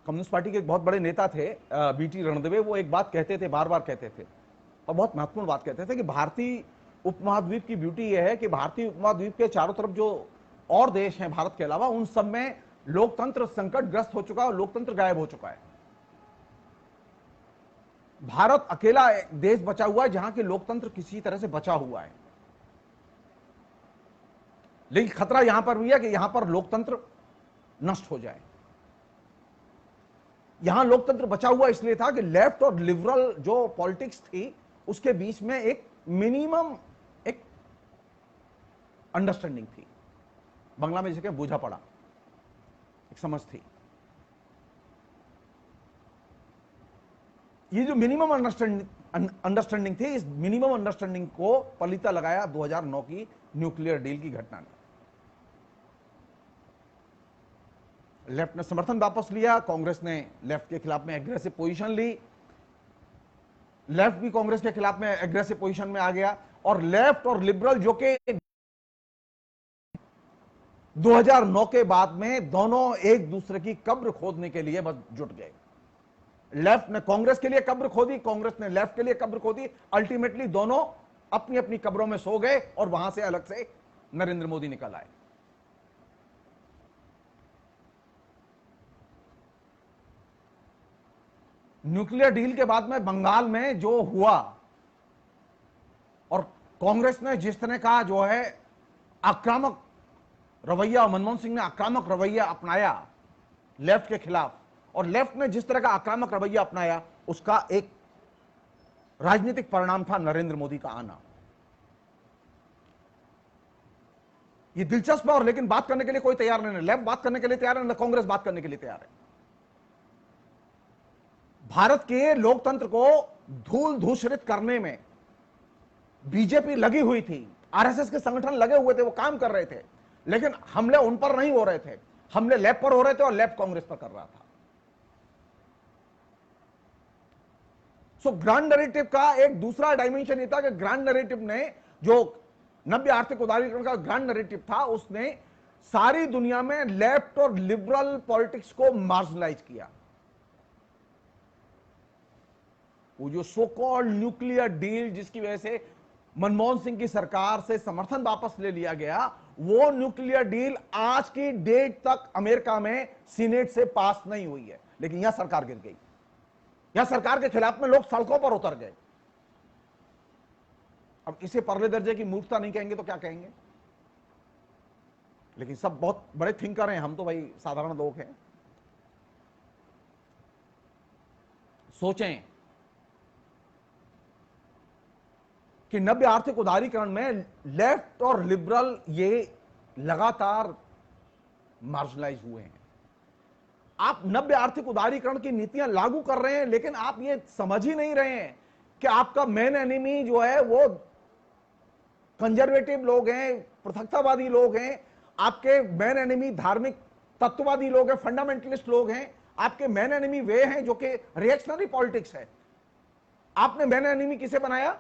कम्युनिस्ट पार्टी के एक बहुत बड़े नेता थे बीटी रणदवे, वो एक बात कहते थे, बार बार कहते थे, और बहुत महत्वपूर्ण बात कहते थे कि भारतीय उपमहाद्वीप की ब्यूटी यह है कि भारतीय उपमहाद्वीप के चारों तरफ जो और देश हैं भारत के अलावा, उन सब में लोकतंत्र संकटग्रस्त हो चुका है और लोकतंत्र गायब हो चुका है। भारत अकेला देश बचा हुआ है जहां के लोकतंत्र किसी तरह से बचा हुआ है। लेकिन खतरा यहां पर भी है कि यहां पर लोकतंत्र नष्ट हो जाए। यहां लोकतंत्र बचा हुआ इसलिए था कि लेफ्ट और लिबरल जो पॉलिटिक्स थी उसके बीच में एक मिनिमम एक अंडरस्टैंडिंग थी, बंगला में जिसे बूझा पड़ा, एक समझ थी। ये जो मिनिमम अंडरस्टैंडिंग थी, इस मिनिमम अंडरस्टैंडिंग को पलीता लगाया 2009 की न्यूक्लियर डील की घटना ने। लेफ्ट ने समर्थन वापस लिया, कांग्रेस ने लेफ्ट के खिलाफ में एग्रेसिव पोजीशन ली, लेफ्ट भी कांग्रेस के खिलाफ में एग्रेसिव पोजीशन में आ गया, और लेफ्ट और लिबरल जो कि 2009 के बाद में दोनों एक दूसरे की कब्र खोदने के लिए बस जुट गए। लेफ्ट ने कांग्रेस के लिए कब्र खोदी, कांग्रेस ने लेफ्ट के लिए कब्र खोदी। अल्टीमेटली दोनों अपनी अपनी कब्रों में सो गए और वहां से अलग से नरेंद्र मोदी निकल आए। न्यूक्लियर डील के बाद में बंगाल में जो हुआ, और कांग्रेस ने जिस तरह का जो है आक्रामक रवैया, मनमोहन सिंह ने आक्रामक रवैया अपनाया लेफ्ट के खिलाफ, और लेफ्ट ने जिस तरह का आक्रामक रवैया अपनाया, उसका एक राजनीतिक परिणाम था नरेंद्र मोदी का आना। ये दिलचस्प है, और लेकिन बात करने के लिए कोई तैयार नहीं है। लेफ्ट बात करने के लिए तैयार है, न कांग्रेस बात करने के लिए तैयार है। भारत के लोकतंत्र को धूल धूसरित करने में बीजेपी लगी हुई थी, आरएसएस के संगठन लगे हुए थे, वो काम कर रहे थे, लेकिन हमले उन पर नहीं हो रहे थे, हमले लेफ्ट पर हो रहे थे और लेफ्ट कांग्रेस पर कर रहा था। सो ग्रांड नैरेटिव का एक दूसरा डायमेंशन ये था कि ग्रांड नैरेटिव ने, जो नव्य आर्थिक उदारीकरण का ग्रांड नैरेटिव था, उसने सारी दुनिया में लेफ्ट और लिबरल पॉलिटिक्स को मार्जिनलाइज किया। वो जो सो कॉल्ड न्यूक्लियर डील, जिसकी वजह से मनमोहन सिंह की सरकार से समर्थन वापस ले लिया गया। वो न्यूक्लियर डील आज की डेट तक अमेरिका में सीनेट से पास नहीं हुई है, लेकिन यहां सरकार गिर गई। यहां सरकार के खिलाफ में लोग सड़कों पर उतर गए। अब इसे परले दर्जे की मूर्खता नहीं कहेंगे तो क्या कहेंगे? लेकिन सब बहुत बड़े थिंकर हैं, हम तो भाई साधारण लोग हैं। सोचें कि नव्य आर्थिक उदारीकरण में लेफ्ट और लिबरल ये लगातार मार्जिनलाइज हुए हैं। आप नव्य आर्थिक उदारीकरण की नीतियां लागू कर रहे हैं, लेकिन आप ये समझ ही नहीं रहे हैं कि आपका मेन एनिमी जो है वो कंजर्वेटिव लोग हैं, पृथकतावादी लोग हैं। आपके मेन एनिमी धार्मिक तत्ववादी लोग हैं, फंडामेंटलिस्ट लोग हैं। आपके मेन एनिमी वे हैं जो कि रिएक्शनरी पॉलिटिक्स है। आपने मेन एनिमी किसे बनाया?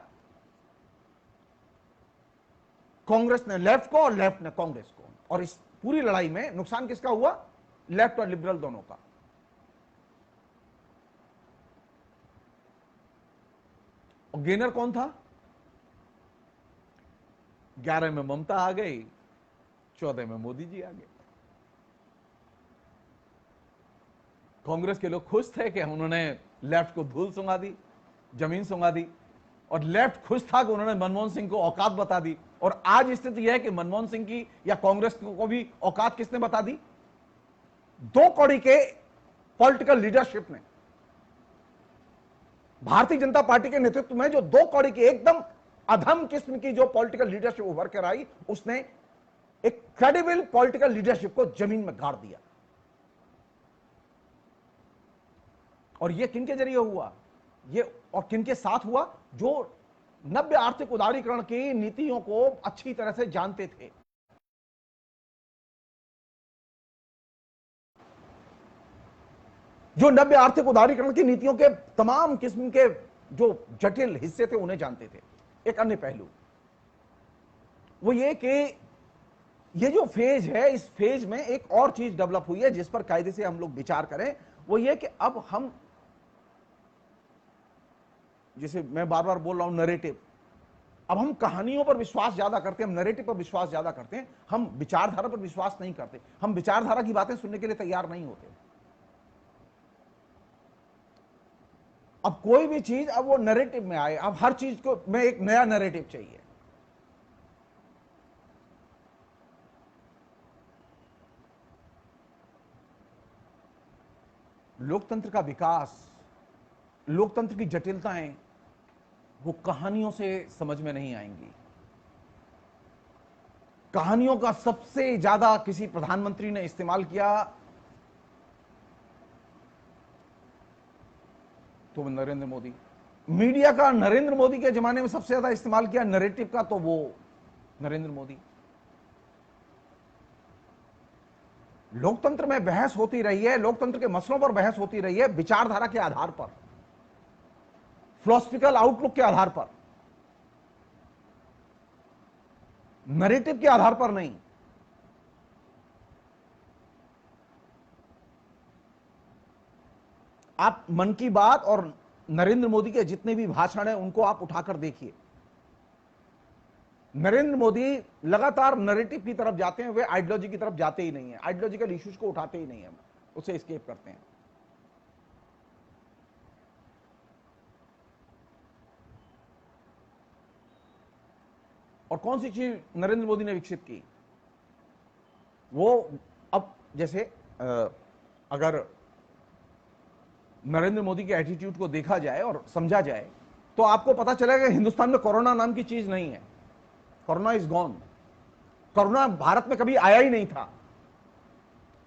कांग्रेस ने लेफ्ट को और लेफ्ट ने कांग्रेस को। और इस पूरी लड़ाई में नुकसान किसका हुआ? लेफ्ट और लिबरल दोनों का। और गेनर कौन था? 11 में ममता आ गई, 14 में मोदी जी आ गए। कांग्रेस के लोग खुश थे कि उन्होंने लेफ्ट को धूल सुंगा दी, जमीन सुंगा दी, और लेफ्ट खुश था कि उन्होंने मनमोहन सिंह को औकात बता दी। और आज स्थिति यह है कि मनमोहन सिंह की या कांग्रेस को भी औकात किसने बता दी? दो कौड़ी के पॉलिटिकल लीडरशिप ने, भारतीय जनता पार्टी के नेतृत्व में जो दो कौड़ी की एकदम अधम किस्म की जो पॉलिटिकल लीडरशिप उभर कर आई, उसने एक क्रेडिबल पॉलिटिकल लीडरशिप को जमीन में गाड़ दिया। और यह किनके जरिए हुआ? ये और किनके साथ हुआ? जो नव्य आर्थिक उदारीकरण की नीतियों को अच्छी तरह से जानते थे। जो नव्य आर्थिक उदारीकरण की नीतियों के तमाम किस्म के जो जटिल हिस्से थे उन्हें जानते थे। एक अन्य पहलू वो ये कि ये जो फेज है, इस फेज में एक और चीज डेवलप हुई है जिस पर कायदे से हम लोग विचार करें। वो ये कि अब हम, जिसे मैं बार बार बोल रहा हूं, नैरेटिव, अब हम कहानियों पर विश्वास ज्यादा करते हैं, हम नैरेटिव पर विश्वास ज्यादा करते हैं, हम विचारधारा पर विश्वास नहीं करते। हम विचारधारा की बातें सुनने के लिए तैयार नहीं होते। अब कोई भी चीज अब वो नैरेटिव में आए, अब हर चीज को में एक नया नैरेटिव चाहिए। लोकतंत्र का विकास, लोकतंत्र की जटिलताएं वो कहानियों से समझ में नहीं आएंगी। कहानियों का सबसे ज्यादा किसी प्रधानमंत्री ने इस्तेमाल किया तो नरेंद्र मोदी। मीडिया का नरेंद्र मोदी के जमाने में सबसे ज्यादा इस्तेमाल किया नैरेटिव का, तो वो नरेंद्र मोदी। लोकतंत्र में बहस होती रही है, लोकतंत्र के मसलों पर बहस होती रही है विचारधारा के आधार पर, फिलोसफिकल आउटलुक के आधार पर, नैरेटिव के आधार पर नहीं। आप मन की बात और नरेंद्र मोदी के जितने भी भाषण हैं उनको आप उठाकर देखिए। नरेंद्र मोदी लगातार नैरेटिव की तरफ जाते हैं, वे आइडियोलॉजी की तरफ जाते ही नहीं है, आइडियोलॉजिकल इश्यूज को उठाते ही नहीं है, उसे एस्केप करते हैं। और कौन सी चीज नरेंद्र मोदी ने विकसित की? वो अब जैसे अगर नरेंद्र मोदी के एटीट्यूड को देखा जाए और समझा जाए तो आपको पता चलेगा कि हिंदुस्तान में कोरोना नाम की चीज नहीं है। Corona is gone. Corona Bharat में कभी आया ही नहीं था,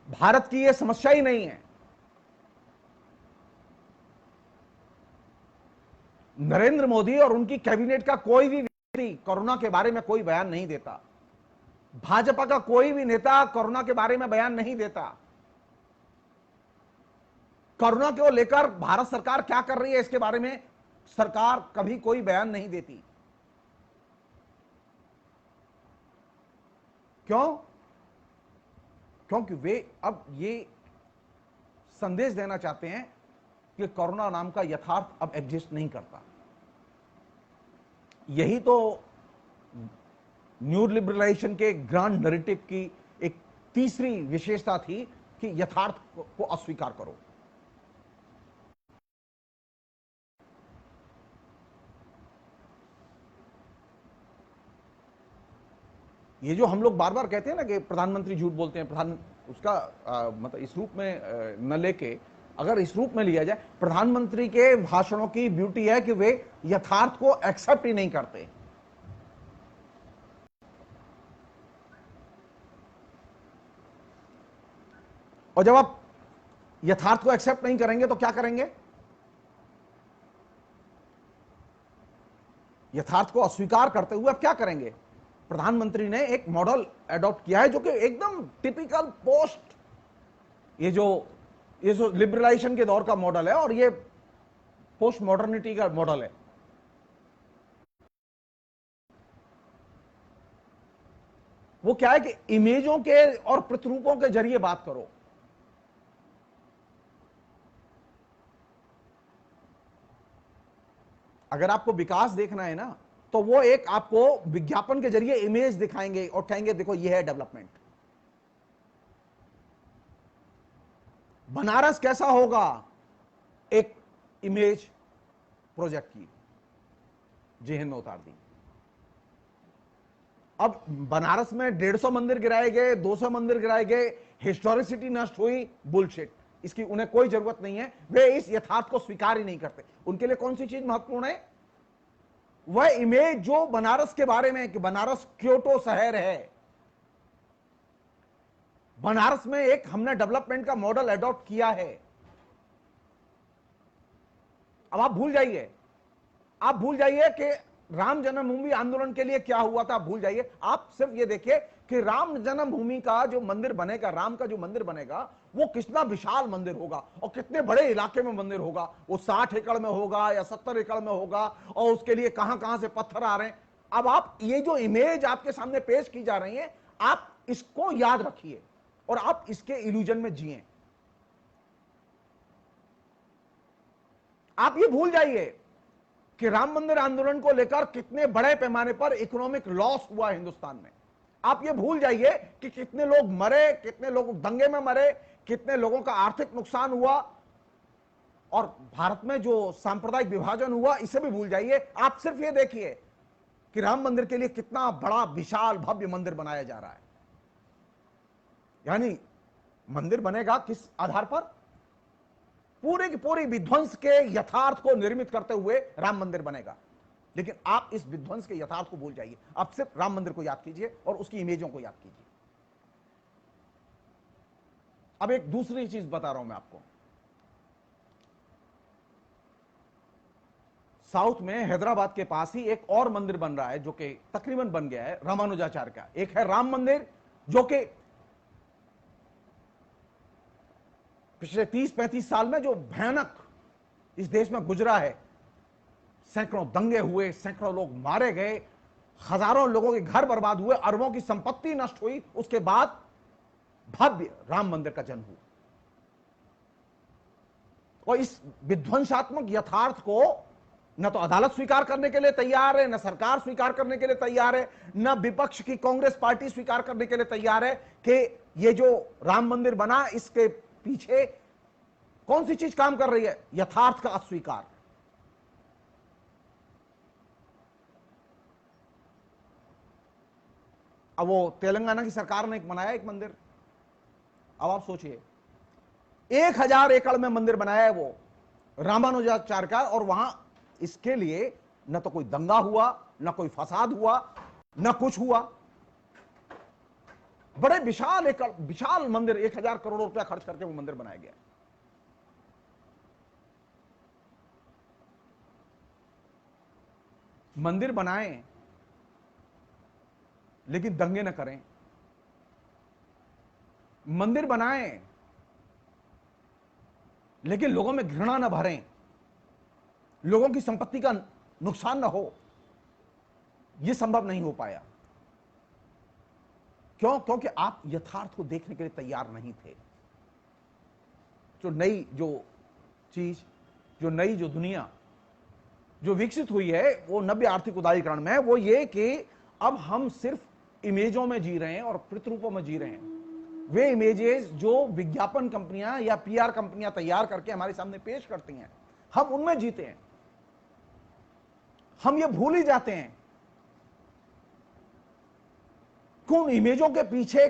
भारत की यह समस्या ही नहीं है। नरेंद्र मोदी और उनकी कैबिनेट का कोई भी व्यक्ति कोरोना के बारे में कोई बयान नहीं देता। भाजपा का कोई भी नेता कोरोना के बारे में बयान नहीं देता। कोरोना को लेकर भारत सरकार क्या कर रही है इसके बारे में सरकार कभी कोई बयान नहीं देती। क्यों? क्योंकि वे अब ये संदेश देना चाहते हैं कि कोरोना नाम का यथार्थ अब एग्जिस्ट नहीं करता। यही तो न्यू लिबरलाइजेशन के ग्रांड नैरेटिव की एक तीसरी विशेषता थी कि यथार्थ को अस्वीकार करो। ये जो हम लोग बार बार कहते हैं ना कि प्रधानमंत्री झूठ बोलते हैं, प्रधान उसका मतलब इस रूप में न लेके, अगर इस रूप में लिया जाए, प्रधानमंत्री के भाषणों की ब्यूटी है कि वे यथार्थ को एक्सेप्ट ही नहीं करते। और जब आप यथार्थ को एक्सेप्ट नहीं करेंगे तो क्या करेंगे? यथार्थ को अस्वीकार करते हुए आप क्या करेंगे? प्रधानमंत्री ने एक मॉडल एडॉप्ट किया है जो कि एकदम टिपिकल पोस्ट ये जो लिबरलाइजेशन के दौर का मॉडल है और ये पोस्ट मॉडर्निटी का मॉडल है। वो क्या है कि इमेजों के और प्रतिरूपों के जरिए बात करो। अगर आपको विकास देखना है ना, तो वो एक आपको विज्ञापन के जरिए इमेज दिखाएंगे और कहेंगे देखो ये है डेवलपमेंट। बनारस कैसा होगा? एक इमेज प्रोजेक्ट की जेहन में उतार दी। अब बनारस में 150 मंदिर गिराए गए, 200 मंदिर गिराए गए, हिस्टोरिसिटी नष्ट हुई, बुलशिट। इसकी उन्हें कोई जरूरत नहीं है, वे इस यथार्थ को स्वीकार ही नहीं करते। उनके लिए कौन सी चीज महत्वपूर्ण है? वह इमेज जो बनारस के बारे में कि बनारस क्योटो शहर है, बनारस में एक हमने डेवलपमेंट का मॉडल एडॉप्ट किया है। अब आप भूल जाइए कि राम जन्मभूमि आंदोलन के लिए क्या हुआ था। आप भूल जाइए, आप सिर्फ ये देखिए कि राम जन्मभूमि का जो मंदिर बनेगा, राम का जो मंदिर बनेगा, वो कितना विशाल मंदिर होगा और कितने बड़े इलाके में मंदिर होगा। वो 60 एकड़ में होगा या 70 एकड़ में होगा और उसके लिए कहां कहां से पत्थर आ रहे हैं। अब आप ये जो इमेज आपके सामने पेश की जा रही है, आप इसको याद रखिए और आप इसके इल्यूजन में जिए। आप ये भूल जाइए कि राम मंदिर आंदोलन को लेकर कितने बड़े पैमाने पर इकोनॉमिक लॉस हुआ हिंदुस्तान में। आप ये भूल जाइए कि कितने लोग मरे, कितने लोग दंगे में मरे, कितने लोगों का आर्थिक नुकसान हुआ और भारत में जो सांप्रदायिक विभाजन हुआ, इसे भी भूल जाइए। आप सिर्फ ये देखिए कि राम मंदिर के लिए कितना बड़ा विशाल भव्य मंदिर बनाया जा रहा है। यानी मंदिर बनेगा किस आधार पर? पूरे की पूरी विध्वंस के यथार्थ को निर्मित करते हुए राम मंदिर बनेगा। लेकिन आप इस विध्वंस के यथार्थ को भूल जाइए, आप सिर्फ राम मंदिर को याद कीजिए और उसकी इमेजों को याद कीजिए। अब एक दूसरी चीज बता रहा हूं मैं आपको। साउथ में हैदराबाद के पास ही एक और मंदिर बन रहा है जो कि तकरीबन बन गया है रामानुजाचार्य का। एक है राम मंदिर जो कि पिछले 30-35 साल में जो भयानक इस देश में गुजरा है, सैकड़ों दंगे हुए, सैकड़ों लोग मारे गए, हजारों लोगों के घर बर्बाद हुए, अरबों की संपत्ति नष्ट हुई, उसके बाद भव्य राम मंदिर का जन्म हुआ। और इस विध्वंसात्मक यथार्थ को न तो अदालत स्वीकार करने के लिए तैयार है, न सरकार स्वीकार करने के लिए तैयार है, न विपक्ष की कांग्रेस पार्टी स्वीकार करने के लिए तैयार है कि ये जो राम मंदिर बना इसके पीछे कौन सी चीज काम कर रही है? यथार्थ का अस्वीकार। अब वो तेलंगाना की सरकार ने बनाया एक मंदिर। अब आप सोचिए 1000 एकड़ में मंदिर बनाया है वो रामानुजाचार्य का, और वहां इसके लिए न तो कोई दंगा हुआ, न कोई फसाद हुआ, न कुछ हुआ। बड़े विशाल एकड़ विशाल मंदिर, 1000 करोड़ रुपया खर्च करके वो मंदिर बनाया गया। मंदिर बनाएं लेकिन दंगे न करें। मंदिर बनाएं लेकिन लोगों में घृणा न भरें, लोगों की संपत्ति का नुकसान न हो। यह संभव नहीं हो पाया। क्यों? क्योंकि आप यथार्थ को देखने के लिए तैयार नहीं थे। जो नई चीज, नई दुनिया जो विकसित हुई है वो नव्य आर्थिक उदारीकरण में है, वो ये कि अब हम सिर्फ इमेजों में जी रहे हैं और प्रतिरूपों में जी रहे हैं। वे इमेजेस जो विज्ञापन कंपनियां या पीआर कंपनियां तैयार करके हमारे सामने पेश करती हैं, हम उनमें जीते हैं। हम ये भूल ही जाते हैं कि उन इमेजों के पीछे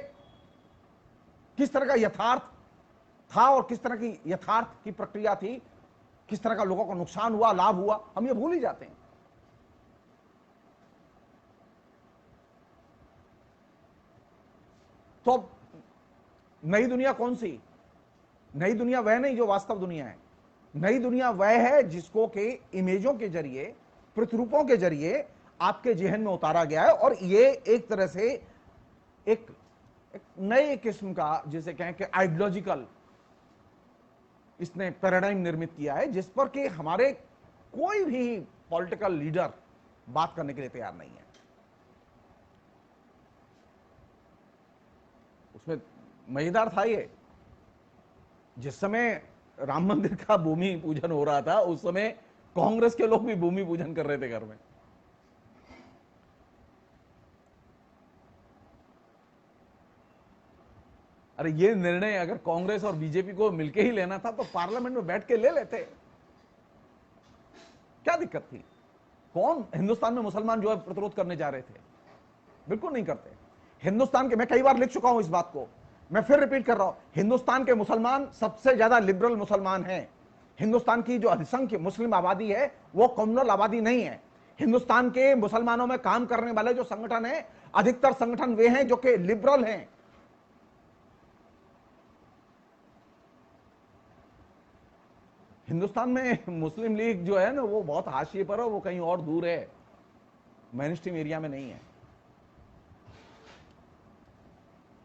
किस तरह का यथार्थ था और किस तरह की यथार्थ की प्रक्रिया थी, किस तरह का लोगों को नुकसान हुआ, लाभ हुआ, हम ये भूल ही जाते हैं। तो अब नई दुनिया कौन सी? नई दुनिया वह नहीं जो वास्तव दुनिया है। नई दुनिया वह है जिसको के इमेजों के जरिए, प्रतिरूपों के जरिए आपके जेहन में उतारा गया है। और ये एक तरह से एक नए किस्म का, जिसे कहें कि आइडियोलॉजिकल, इसने पैराडाइम निर्मित किया है, जिस पर कि हमारे कोई भी पॉलिटिकल लीडर बात करने के लिए तैयार नहीं है। उसमें मजेदार था ये, जिस समय राम मंदिर का भूमि पूजन हो रहा था, उस समय कांग्रेस के लोग भी भूमि पूजन कर रहे थे घर में। अरे ये निर्णय अगर कांग्रेस और बीजेपी को मिलके ही लेना था तो पार्लियामेंट में बैठ के ले लेते, क्या दिक्कत थी? कौन हिंदुस्तान में मुसलमान जो है प्रतिरोध करने जा रहे थे? बिल्कुल नहीं करते। हिंदुस्तान के, मैं कई बार लिख चुका हूं इस बात को, मैं फिर रिपीट कर रहा हूं, हिंदुस्तान के मुसलमान सबसे ज्यादा लिबरल मुसलमान हैं। हिंदुस्तान की जो अधिसंख्य मुस्लिम आबादी है वो कम्युनल आबादी नहीं है। हिंदुस्तान के मुसलमानों में काम करने वाले जो संगठन है, अधिकतर संगठन वे हैं जो कि लिबरल हैं। हिंदुस्तान में मुस्लिम लीग जो है ना, वो बहुत हाशिए पर है, वो कहीं और दूर है, मेन स्ट्रीम एरिया में नहीं है।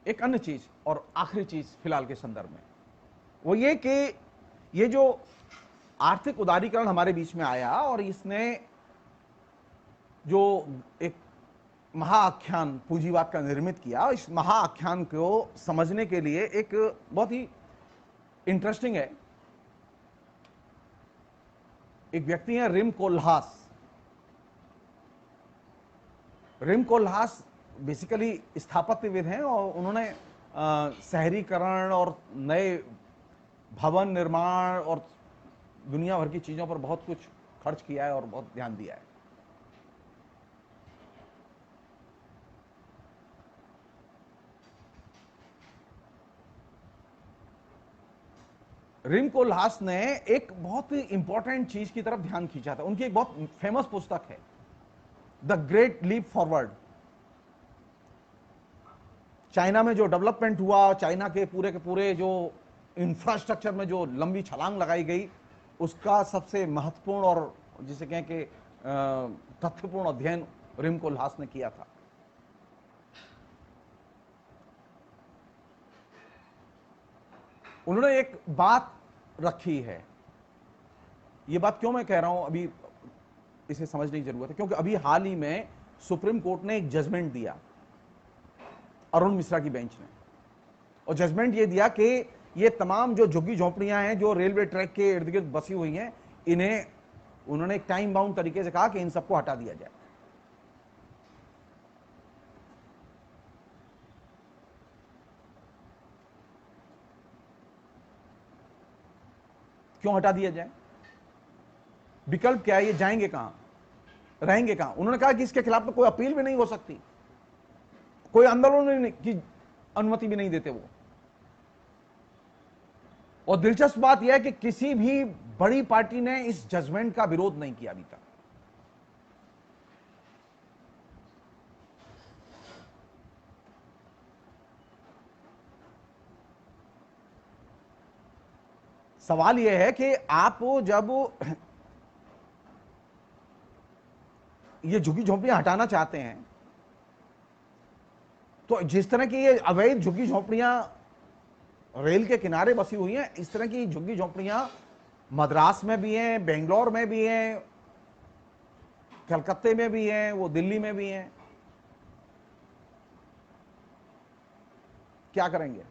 एक अन्य चीज और आखिरी चीज फिलहाल के संदर्भ में, वो ये कि ये जो आर्थिक उदारीकरण हमारे बीच में आया और इसने जो एक महाआख्यान पूंजीवाद का निर्मित किया, इस महाआख्यान को समझने के लिए एक बहुत ही इंटरेस्टिंग है, एक व्यक्ति है रिम कोल्हास। रिम कोल्हास बेसिकली स्थापत्यविद हैं और उन्होंने शहरीकरण और नए भवन निर्माण और दुनिया भर की चीजों पर बहुत कुछ खर्च किया है और बहुत ध्यान दिया है। रिम कोल्हास ने एक बहुत ही इंपॉर्टेंट चीज की तरफ ध्यान खींचा था। उनकी एक बहुत फेमस पुस्तक है the great leap forward. China में जो डेवलपमेंट हुआ, चाइना के पूरे जो इंफ्रास्ट्रक्चर में जो लंबी छलांग लगाई गई, उसका सबसे महत्वपूर्ण और जिसे कहें कि तथ्यपूर्ण अध्ययन रिम कोल्हास ने किया था। उन्होंने एक बात रखी है, ये बात क्यों मैं कह रहा हूं, अभी इसे समझने की जरूरत है, क्योंकि अभी हाल ही में सुप्रीम कोर्ट ने एक जजमेंट दिया अरुण मिश्रा की बेंच ने, और जजमेंट ये दिया कि ये तमाम जो झुग्गी झोंपड़ियां हैं जो रेलवे ट्रैक के इर्द गिर्द बसी हुई हैं, इन्हें उन्होंने एक टाइम बाउंड तरीके से कहा कि इन सबको हटा दिया जाए। क्यों हटा दिया जाए? विकल्प क्या है? ये जाएंगे कहां, रहेंगे कहां? उन्होंने कहा कि इसके खिलाफ तो कोई अपील भी नहीं हो सकती, कोई आंदोलन की अनुमति भी नहीं देते वो। और दिलचस्प बात यह है कि किसी भी बड़ी पार्टी ने इस जजमेंट का विरोध नहीं किया अभी तक। सवाल यह है कि आप जब ये झुग्गी झोंपड़ियां हटाना चाहते हैं, तो जिस तरह की ये अवैध झुग्गी झोंपड़ियां रेल के किनारे बसी हुई हैं, इस तरह की झुग्गी झोंपड़ियां मद्रास में भी हैं, बेंगलोर में भी हैं, कलकत्ते में भी हैं, वो दिल्ली में भी हैं। क्या करेंगे?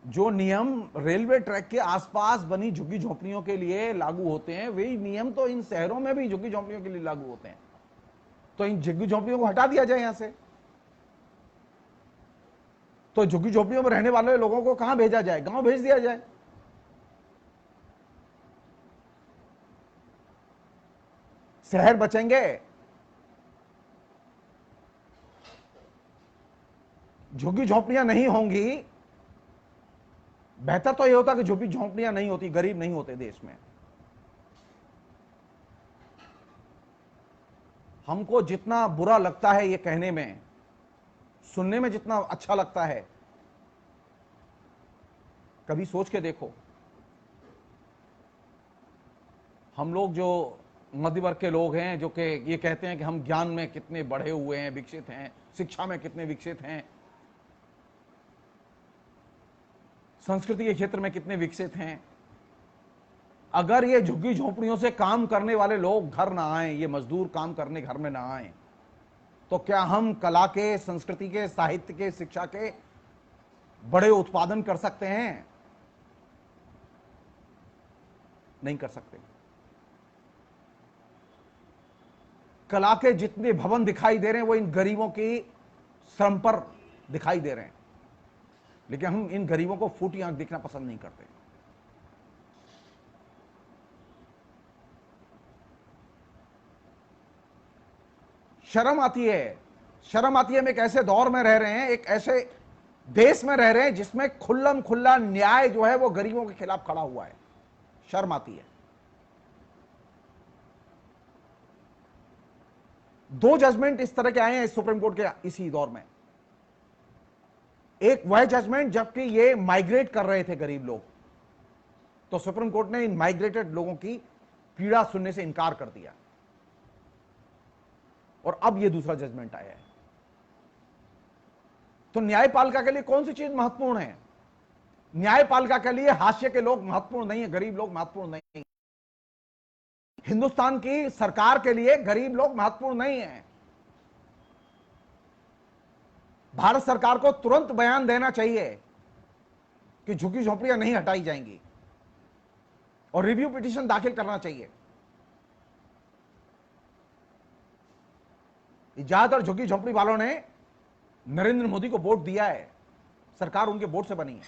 जो नियम रेलवे ट्रैक के आसपास बनी झुग्गी झोंपड़ियों के लिए लागू होते हैं, वही नियम तो इन शहरों में भी झुग्गी झोंपड़ियों के लिए लागू होते हैं। तो इन झुग्गी झोंपड़ियों को हटा दिया जाए यहां से। तो झुग्गी झोंपड़ियों में रहने वाले लोगों को कहां भेजा जाए? गांव भेज दिया जाए। शहर बचेंगे। झुग्गी झोंपड़ियां नहीं होंगी। बेहतर तो यह होता कि झुग्गी झोंपड़ियां नहीं होती, गरीब नहीं होते देश में। हमको जितना बुरा लगता है ये कहने में, सुनने में जितना अच्छा लगता है, कभी सोच के देखो, हम लोग जो मध्य वर्ग के लोग हैं, जो कि ये कहते हैं कि हम ज्ञान में कितने बढ़े हुए हैं, विकसित हैं, शिक्षा में कितने विकसित हैं, संस्कृति के क्षेत्र में कितने विकसित हैं, अगर ये झुग्गी झोंपड़ियों से काम करने वाले लोग घर ना आए, ये मजदूर काम करने घर में ना आए, तो क्या हम कला के, संस्कृति के, साहित्य के, शिक्षा के बड़े उत्पादन कर सकते हैं? नहीं कर सकते। कला के जितने भवन दिखाई दे रहे हैं वो इन गरीबों की श्रम पर दिखाई दे रहे हैं, लेकिन हम इन गरीबों को फूटी आंख देखना पसंद नहीं करते। शर्म आती है। शर्म आती है। हम एक ऐसे दौर में रह रहे हैं, एक ऐसे देश में रह रहे हैं जिसमें खुल्लम खुल्ला न्याय जो है वो गरीबों के खिलाफ खड़ा हुआ है। शर्म आती है। 2 जजमेंट इस तरह के आए हैं इस सुप्रीम कोर्ट के इसी दौर में। एक वह जजमेंट जबकि ये माइग्रेट कर रहे थे गरीब लोग, तो सुप्रीम कोर्ट ने इन माइग्रेटेड लोगों की पीड़ा सुनने से इनकार कर दिया। और अब ये दूसरा जजमेंट आया है। तो न्यायपालिका के लिए कौन सी चीज महत्वपूर्ण है? न्यायपालिका के लिए हाशिए के लोग महत्वपूर्ण नहीं है, गरीब लोग महत्वपूर्ण नहीं है। हिंदुस्तान की सरकार के लिए गरीब लोग महत्वपूर्ण नहीं है। भारत सरकार को तुरंत बयान देना चाहिए कि झुग्गी झोंपड़ियां नहीं हटाई जाएंगी और रिव्यू पिटीशन दाखिल करना चाहिए। ज्यादातर झुग्गी झोंपड़ी वालों ने नरेंद्र मोदी को वोट दिया है, सरकार उनके वोट से बनी है।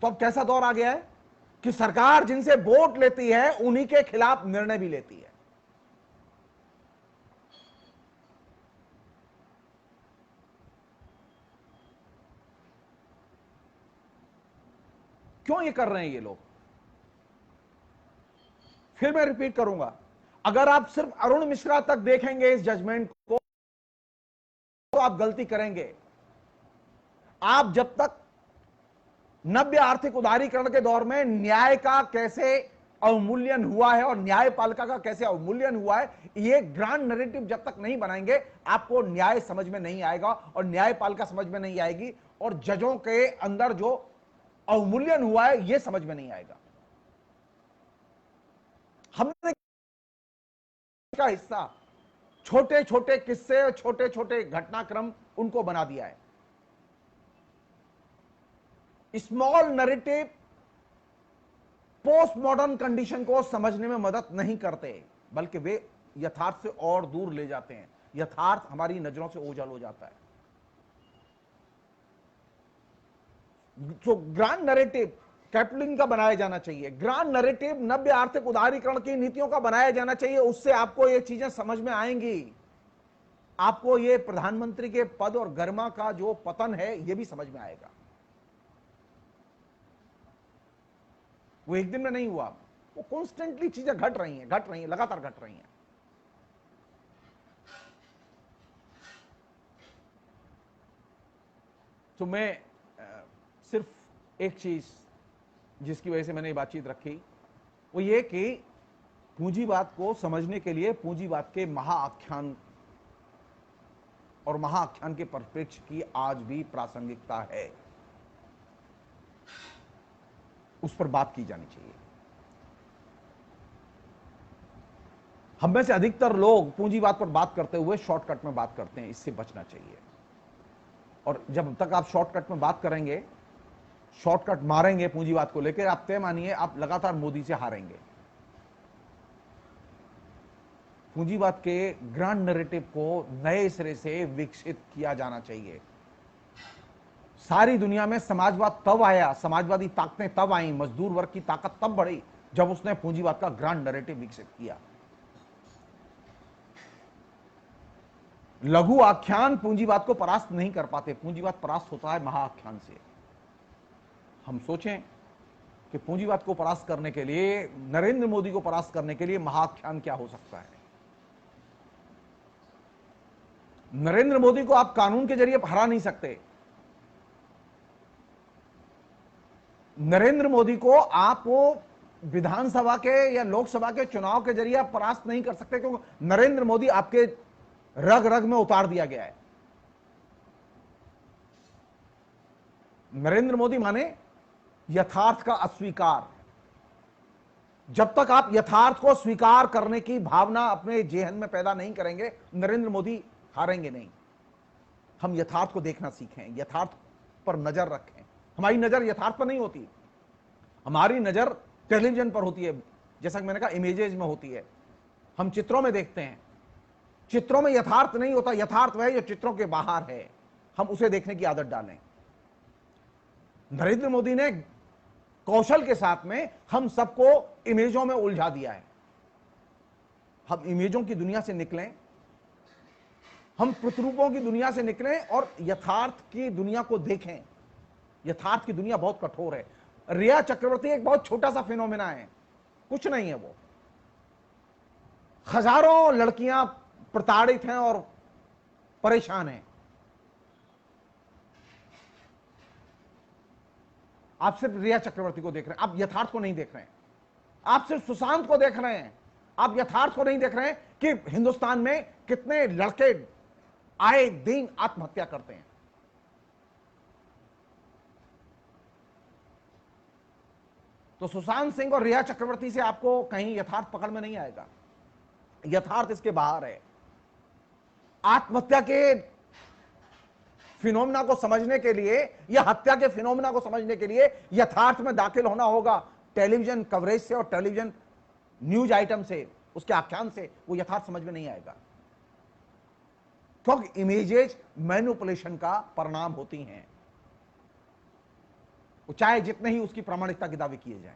तो अब कैसा दौर आ गया है कि सरकार जिनसे वोट लेती है उन्हीं के खिलाफ निर्णय भी लेती है। क्यों ये कर रहे हैं ये लोग? फिर मैं रिपीट करूंगा, अगर आप सिर्फ अरुण मिश्रा तक देखेंगे इस जजमेंट को तो आप गलती करेंगे। आप जब तक नव्य आर्थिक उदारीकरण के दौर में न्याय का कैसे अवमूल्यन हुआ है और न्यायपालिका का कैसे अवमूल्यन हुआ है, ये ग्रांड नैरेटिव जब तक नहीं बनाएंगे, आपको न्याय समझ में नहीं आएगा और न्यायपालिका समझ में नहीं आएगी और जजों के अंदर जो अवमूल्यन हुआ है यह समझ में नहीं आएगा। हमने का हिस्सा छोटे छोटे किस्से, छोटे छोटे घटनाक्रम उनको बना दिया है। Small narrative post modern condition को समझने में मदद नहीं करते, बल्कि वे यथार्थ से और दूर ले जाते हैं। यथार्थ हमारी नजरों से ओझल हो जाता है। तो ग्रांड नैरेटिव कैपलिन का बनाया जाना चाहिए। ग्रांड नैरेटिव नव्य आर्थिक उदारीकरण की नीतियों का बनाया जाना चाहिए। उससे आपको ये चीजें समझ में आएंगी। आपको ये प्रधानमंत्री के पद और गरिमा का जो पतन है ये भी समझ में आएगा। वो एक दिन में नहीं हुआ, वो कॉन्स्टेंटली चीजें घट रही हैं, लगातार घट रही हैं। तो मैं सिर्फ एक चीज जिसकी वजह से मैंने ये बातचीत रखी वो ये कि पूंजीवाद को समझने के लिए पूंजीवाद के महाआख्यान और महाआख्यान के परिप्रेक्ष्य की आज भी प्रासंगिकता है। उस पर बात की जानी चाहिए। हम में से अधिकतर लोग पूंजीवाद पर बात करते हुए शॉर्टकट में बात करते हैं, इससे बचना चाहिए। और जब तक आप शॉर्टकट में बात करेंगे, शॉर्टकट मारेंगे पूंजीवाद को लेकर, आप तय मानिए आप लगातार मोदी से हारेंगे। पूंजीवाद के ग्रांड नैरेटिव को नए सिरे से विकसित किया जाना चाहिए। सारी दुनिया में समाजवाद तब आया, समाजवादी ताकतें तब आई, मजदूर वर्ग की ताकत तब बढ़ी जब उसने पूंजीवाद का ग्रांड नैरेटिव विकसित किया। लघु आख्यान पूंजीवाद को परास्त नहीं कर पाते, पूंजीवाद परास्त होता है महाआख्यान से। हम सोचें कि पूंजीवाद को परास्त करने के लिए, नरेंद्र मोदी को परास्त करने के लिए महाआख्यान क्या हो सकता है। नरेंद्र मोदी को आप कानून के जरिए हरा नहीं सकते, नरेंद्र मोदी को आप विधानसभा के या लोकसभा के चुनाव के जरिए आप परास्त नहीं कर सकते, क्योंकि नरेंद्र मोदी आपके रग रग में उतार दिया गया है। नरेंद्र मोदी माने यथार्थ का अस्वीकार। जब तक आप यथार्थ को स्वीकार करने की भावना अपने जेहन में पैदा नहीं करेंगे, नरेंद्र मोदी हारेंगे नहीं। हम यथार्थ को देखना सीखें, यथार्थ पर नजर रखें। हमारी नजर यथार्थ पर नहीं होती, हमारी नजर टेलीविजन पर होती है, जैसा कि मैंने कहा इमेजेस में होती है। हम चित्रों में देखते हैं, चित्रों में यथार्थ नहीं होता, यथार्थ वह जो चित्रों के बाहर है, हम उसे देखने की आदत डालें। नरेंद्र मोदी ने कौशल के साथ में हम सबको इमेजों में उलझा दिया है। हम इमेजों की दुनिया से निकलें, हम प्रतिरूपों की दुनिया से निकलें और यथार्थ की दुनिया को देखें। यथार्थ की दुनिया बहुत कठोर है। रिया चक्रवर्ती एक बहुत छोटा सा फिनोमेना है, कुछ नहीं है वो। हजारों लड़कियां प्रताड़ित हैं और परेशान हैं। आप सिर्फ रिया चक्रवर्ती को देख रहे हैं, आप यथार्थ को नहीं देख रहे हैं। आप सिर्फ सुशांत को देख रहे हैं, आप यथार्थ को नहीं देख रहे हैं कि हिंदुस्तान में कितने लड़के आए दिन आत्महत्या करते हैं। तो सुशांत सिंह और रिया चक्रवर्ती से आपको कहीं यथार्थ पकड़ में नहीं आएगा। यथार्थ इसके बाहर है। आत्महत्या के फिनोमेना को समझने के लिए या हत्या के फिनोमेना को समझने के लिए यथार्थ में दाखिल होना होगा। टेलीविजन कवरेज से और टेलीविजन न्यूज आइटम से, उसके आख्यान से वो यथार्थ समझ में नहीं आएगा, क्योंकि इमेजेस मैनिपुलेशन का परिणाम होती हैं, वो चाहे जितने ही उसकी प्रामाणिकता के दावे किए जाएं।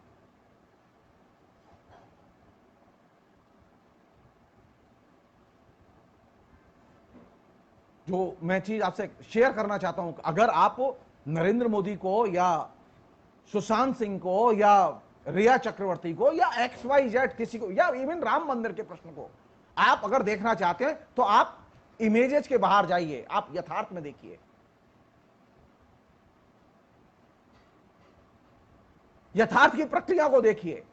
जो मैं चीज आपसे शेयर करना चाहता हूं, अगर आप नरेंद्र मोदी को या सुशांत सिंह को या रिया चक्रवर्ती को या XYZ किसी को या इवन राम मंदिर के प्रश्न को आप अगर देखना चाहते हैं तो आप इमेजेस के बाहर जाइए, आप यथार्थ में देखिए। यथार्थ की प्रक्रिया को देखिए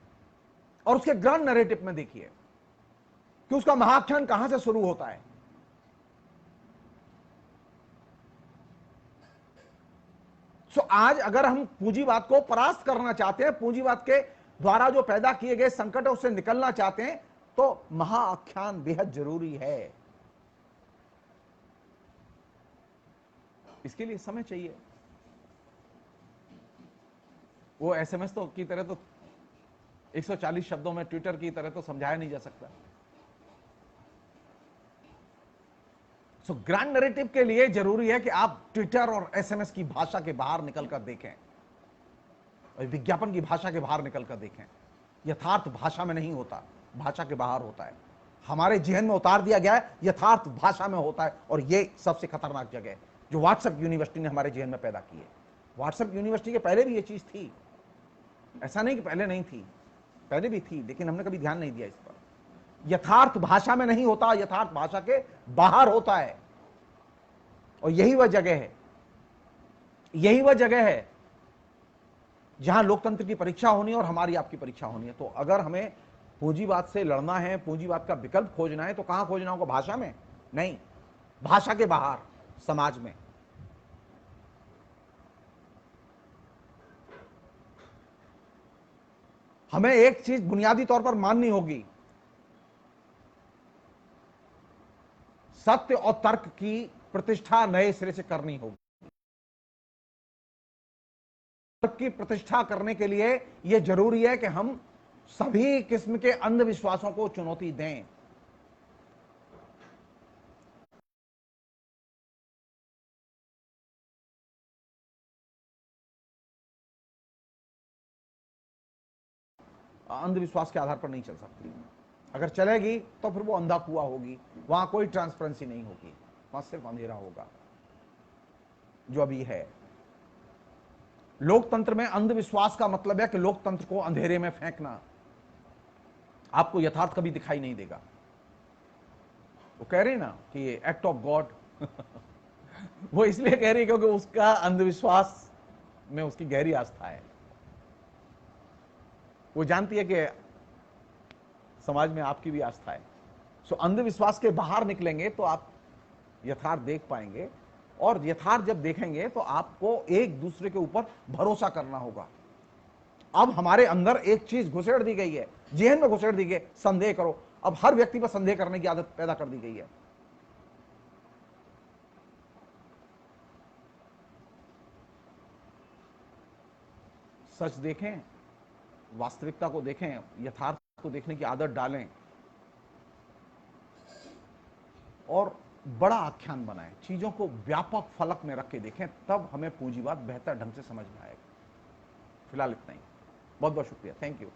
और उसके ग्रांड नैरेटिव में देखिए कि उसका महाख्यान कहां से शुरू होता है। सो आज अगर हम पूंजीवाद को परास्त करना चाहते हैं, पूंजीवाद के द्वारा जो पैदा किए गए संकट है उससे निकलना चाहते हैं, तो महाआख्यान बेहद जरूरी है। इसके लिए समय चाहिए। वो SMS तो की तरह तो 140 शब्दों में, ट्विटर की तरह तो समझाया नहीं जा सकता। सो ग्रांड नैरेटिव के लिए जरूरी है कि आप ट्विटर और SMS की भाषा के बाहर निकलकर देखें और विज्ञापन की भाषा के बाहर निकलकर देखें। यथार्थ भाषा में नहीं होता, भाषा के बाहर होता है। हमारे जेहन में उतार दिया गया है, यथार्थ भाषा में होता है, और ये सबसे खतरनाक जगह है जो व्हाट्सएप यूनिवर्सिटी ने हमारे जेहन में पैदा की है। व्हाट्सएप यूनिवर्सिटी के पहले भी ये चीज थी, ऐसा नहीं कि पहले नहीं थी, पहले भी थी, लेकिन हमने कभी ध्यान नहीं दिया इस पर। यथार्थ भाषा में नहीं होता, यथार्थ भाषा के बाहर होता है। और यही वह जगह है, यही वह जगह है जहां लोकतंत्र की परीक्षा होनी है और हमारी आपकी परीक्षा होनी है। तो अगर हमें पूंजीवाद से लड़ना है, पूंजीवाद का विकल्प खोजना है, तो कहां खोजना होगा? भाषा में नहीं, भाषा के बाहर, समाज में। हमें एक चीज बुनियादी तौर पर माननी होगी, सत्य और तर्क की प्रतिष्ठा नए सिरे से करनी होगी। की प्रतिष्ठा करने के लिए यह जरूरी है कि हम सभी किस्म के अंधविश्वासों को चुनौती दें। अंधविश्वास के आधार पर नहीं चल सकती। अगर चलेगी तो फिर वो अंधा कुआं होगी, वहां कोई ट्रांसपेरेंसी नहीं होगी, वहां सिर्फ अंधेरा होगा जो अभी है। लोकतंत्र में अंधविश्वास का मतलब है कि लोकतंत्र को अंधेरे में फेंकना। आपको यथार्थ कभी दिखाई नहीं देगा। वो कह रही ना कि ये एक्ट ऑफ गॉड वो इसलिए कह रही क्योंकि उसका अंधविश्वास में उसकी गहरी आस्था है। वो जानती है कि समाज में आपकी भी आस्था है। सो अंधविश्वास के बाहर निकलेंगे तो आप यथार्थ देख पाएंगे, और यथार्थ जब देखेंगे तो आपको एक दूसरे के ऊपर भरोसा करना होगा। अब हमारे अंदर एक चीज घुसेड़ दी गई है, जेहन में घुसेड़ दी गई, संदेह करो। अब हर व्यक्ति पर संदेह करने की आदत पैदा कर दी गई है। सच देखें, वास्तविकता को देखें, यथार्थ को देखने की आदत डालें और बड़ा आख्यान बनाएं, चीजों को व्यापक फलक में रख के देखें, तब हमें पूंजीवाद बेहतर ढंग से समझ में आएगा। फिलहाल इतना ही। बहुत बहुत शुक्रिया, थैंक यू।